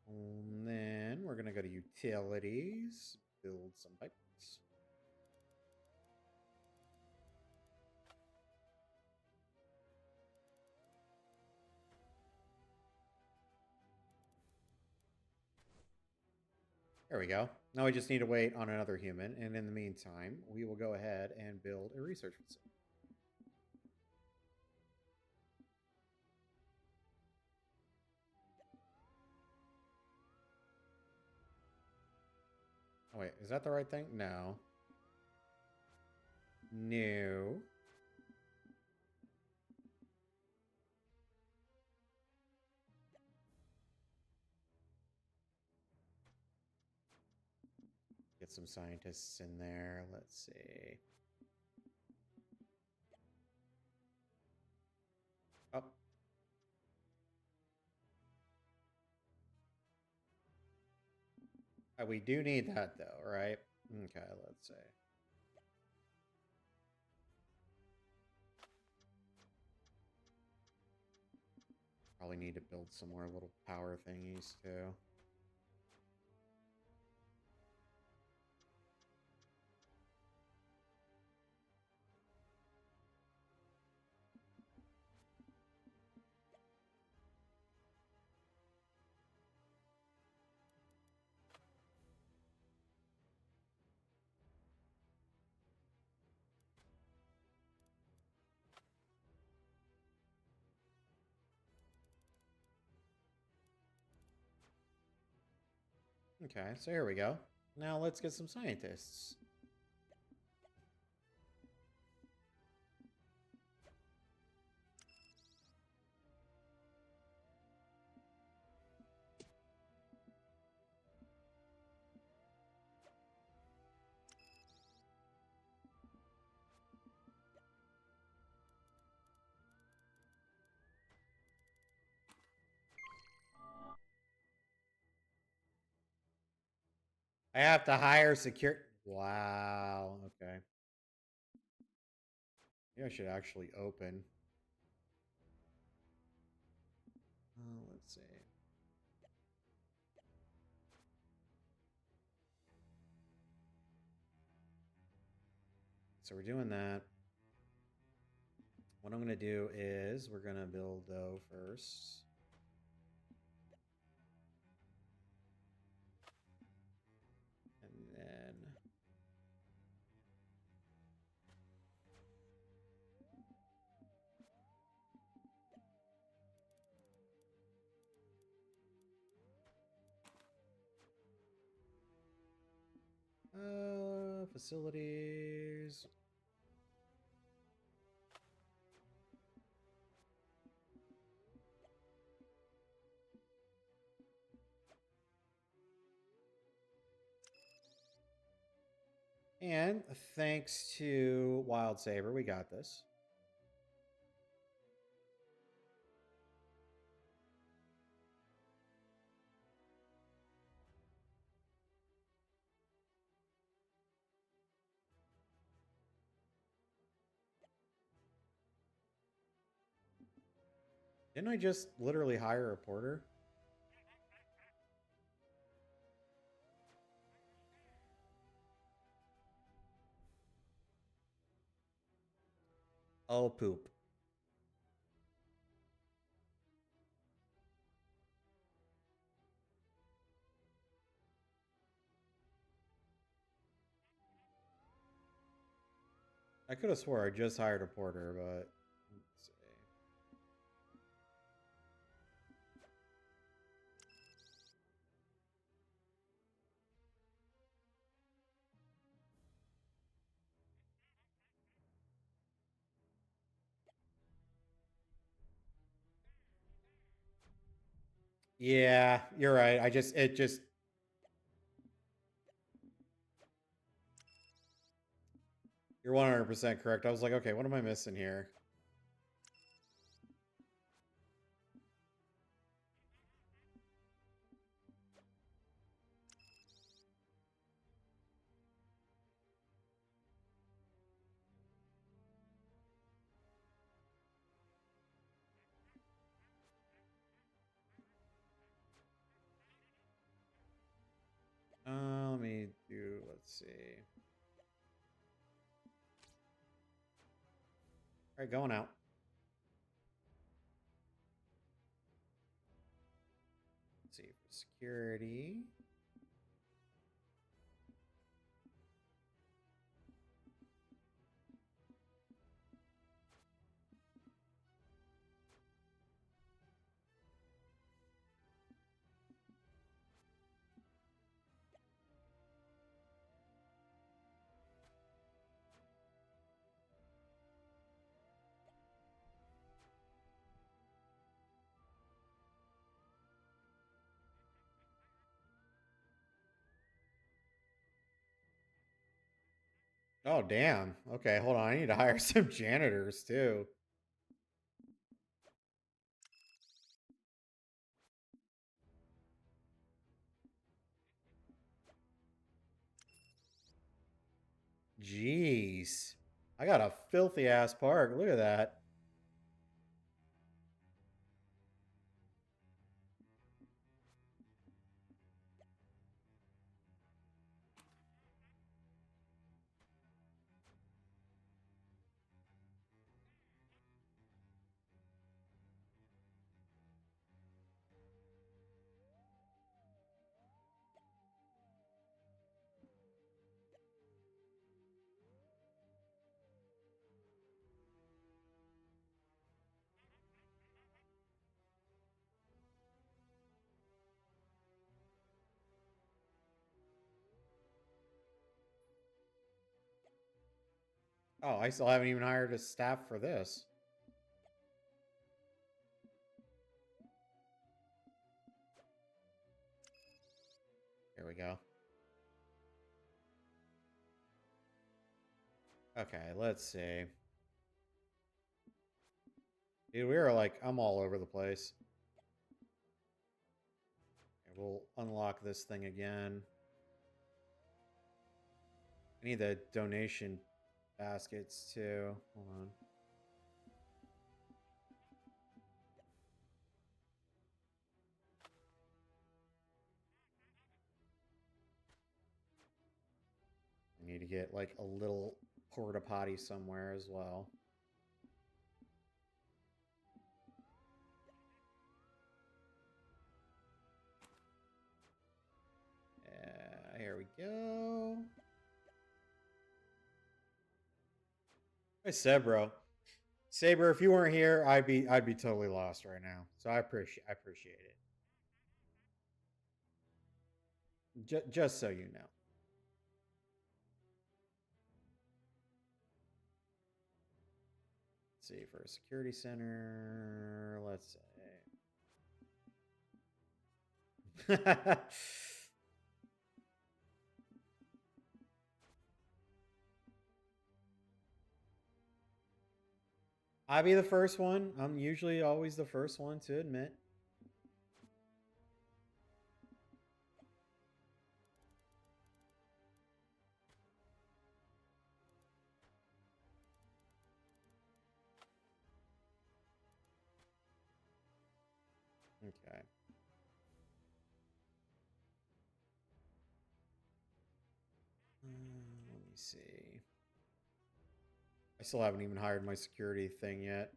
And then we're gonna go to utilities, build some pipes. There we go. Now we just need to wait on another human, and in the meantime, we will go ahead and build a research facility. Oh wait, is that the right thing? No. No. Get some scientists in there. Let's see. Oh. We do need that though, right? Okay, let's see. Probably need to build some more little power thingies too. Okay, so here we go. Now let's get some scientists. I have to hire secure. Wow. Okay. Yeah, I should actually open. Let's see. So we're doing that. What I'm going to do is we're going to build though first. And then facilities. And thanks to Wild Saber, we got this. Didn't I just literally hire a porter? Oh, poop. I could have swore I just hired a porter, but let's see. Yeah, you're right. You're 100% correct. I was like, okay, what am I missing here? Let me do, let's see. All right, going out. Let's see, for security. Oh, damn. Okay, hold on. I need to hire some janitors too. Jeez. I got a filthy ass park. Look at that. Oh, I still haven't even hired a staff for this. Here we go. Okay, let's see. Dude, we are like, I'm all over the place. Okay, we'll unlock this thing again. I need the donation baskets too. Hold on. I need to get like a little porta potty somewhere as well. Yeah, here we go. Hey, Sebro. Saber, if you weren't here, I'd be totally lost right now. So I appreciate it. Just so you know. Let's see, for a security center, let's say. I'll be the first one. I'm usually always the first one to admit. Okay. Let me see. I still haven't even hired my security thing yet.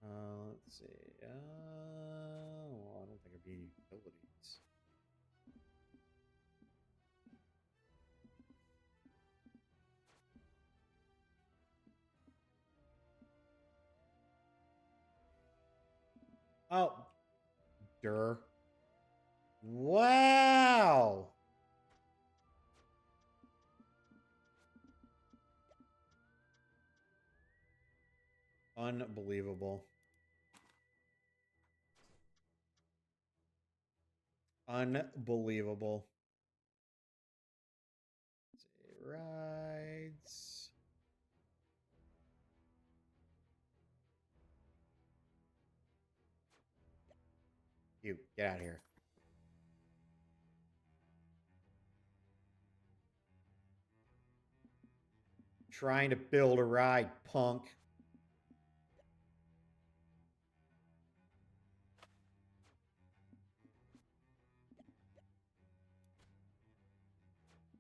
Let's see. Well, I don't think it'd be utilities. Oh, der. Wow. Unbelievable. Unbelievable. Rides. You, get out of here. Trying to build a ride, punk.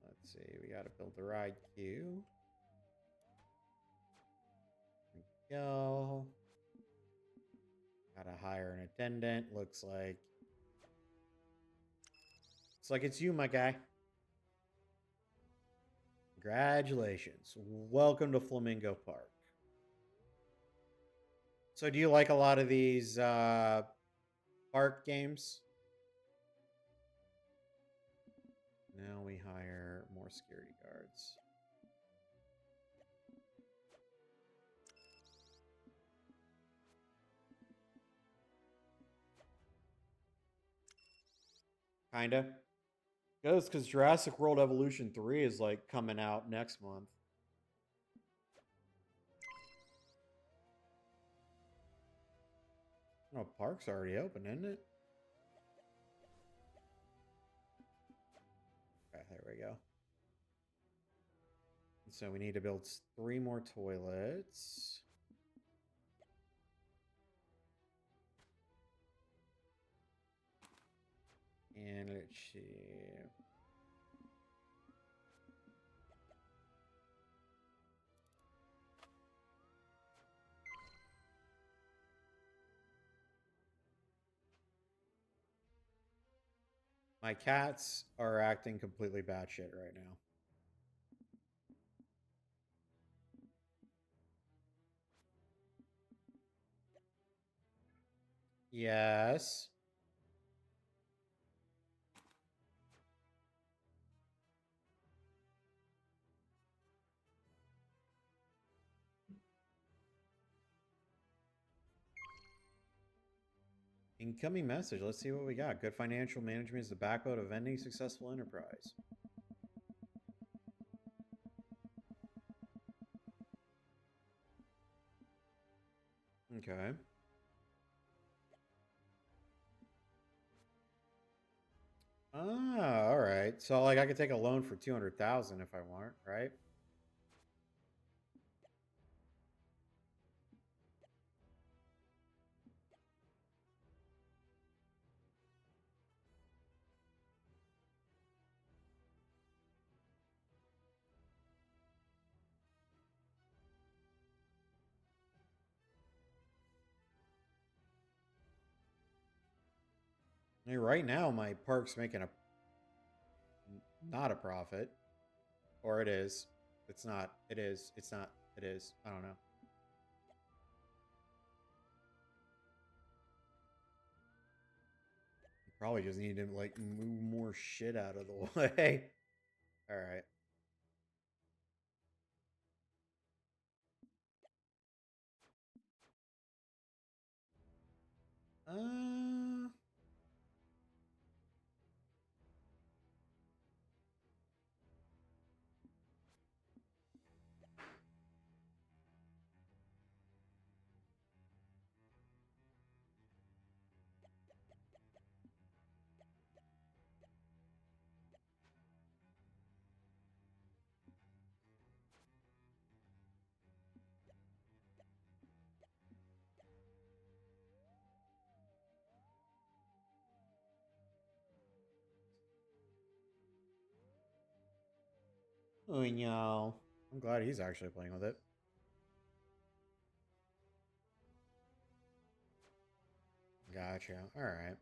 Let's see, we gotta build the ride queue. There we go. Gotta hire an attendant, looks like. Looks like it's you, my guy. Congratulations. Welcome to Flamingo Park. So do you like a lot of these park games? Now we hire more security guards. Kinda. Goes because Jurassic World Evolution 3 is like coming out next month. Oh, park's already open, isn't it? Okay, there we go. So we need to build 3 more toilets. And let's see. My cats are acting completely batshit right now. Yes. Incoming message. Let's see what we got. Good financial management is the backbone of any successful enterprise. Okay. Ah, all right. So like I could take a loan for 200,000 if I want, right? I mean, right now my park's making a not a profit, or it is. It's not. It is. It's not. It is. I don't know. You probably just need to like move more shit out of the way. All right. Uh oh no. I'm glad he's actually playing with it. Gotcha. All right.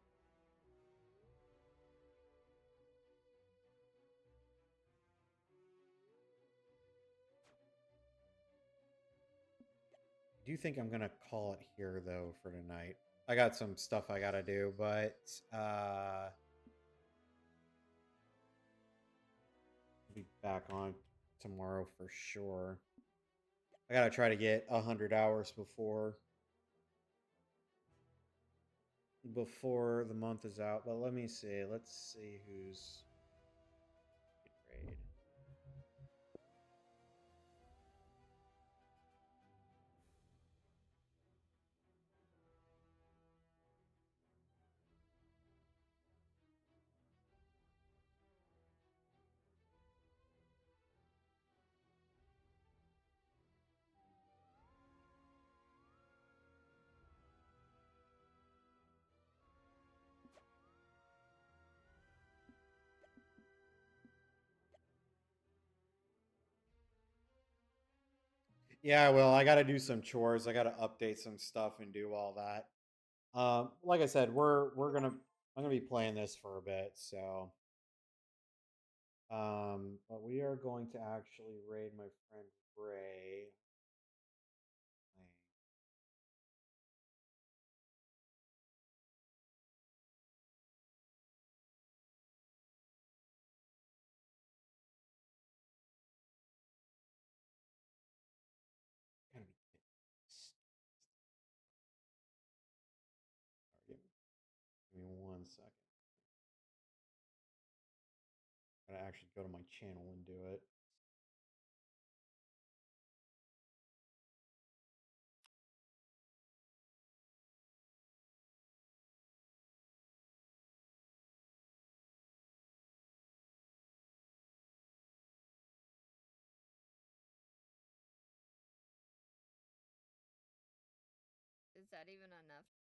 I do think I'm gonna call it here though for tonight. I got some stuff I gotta do, but I'll be back on tomorrow for sure. I gotta try to get 100 hours before the month is out. But let me see. Let's see who's in raid. Yeah, well, I got to do some chores. I got to update some stuff and do all that. Like I said, I'm gonna be playing this for a bit, so but we are going to actually raid my friend Ray. Gotta be kidding. Sorry, give me 1 second. Gotta actually go to my channel and do it. Is that even enough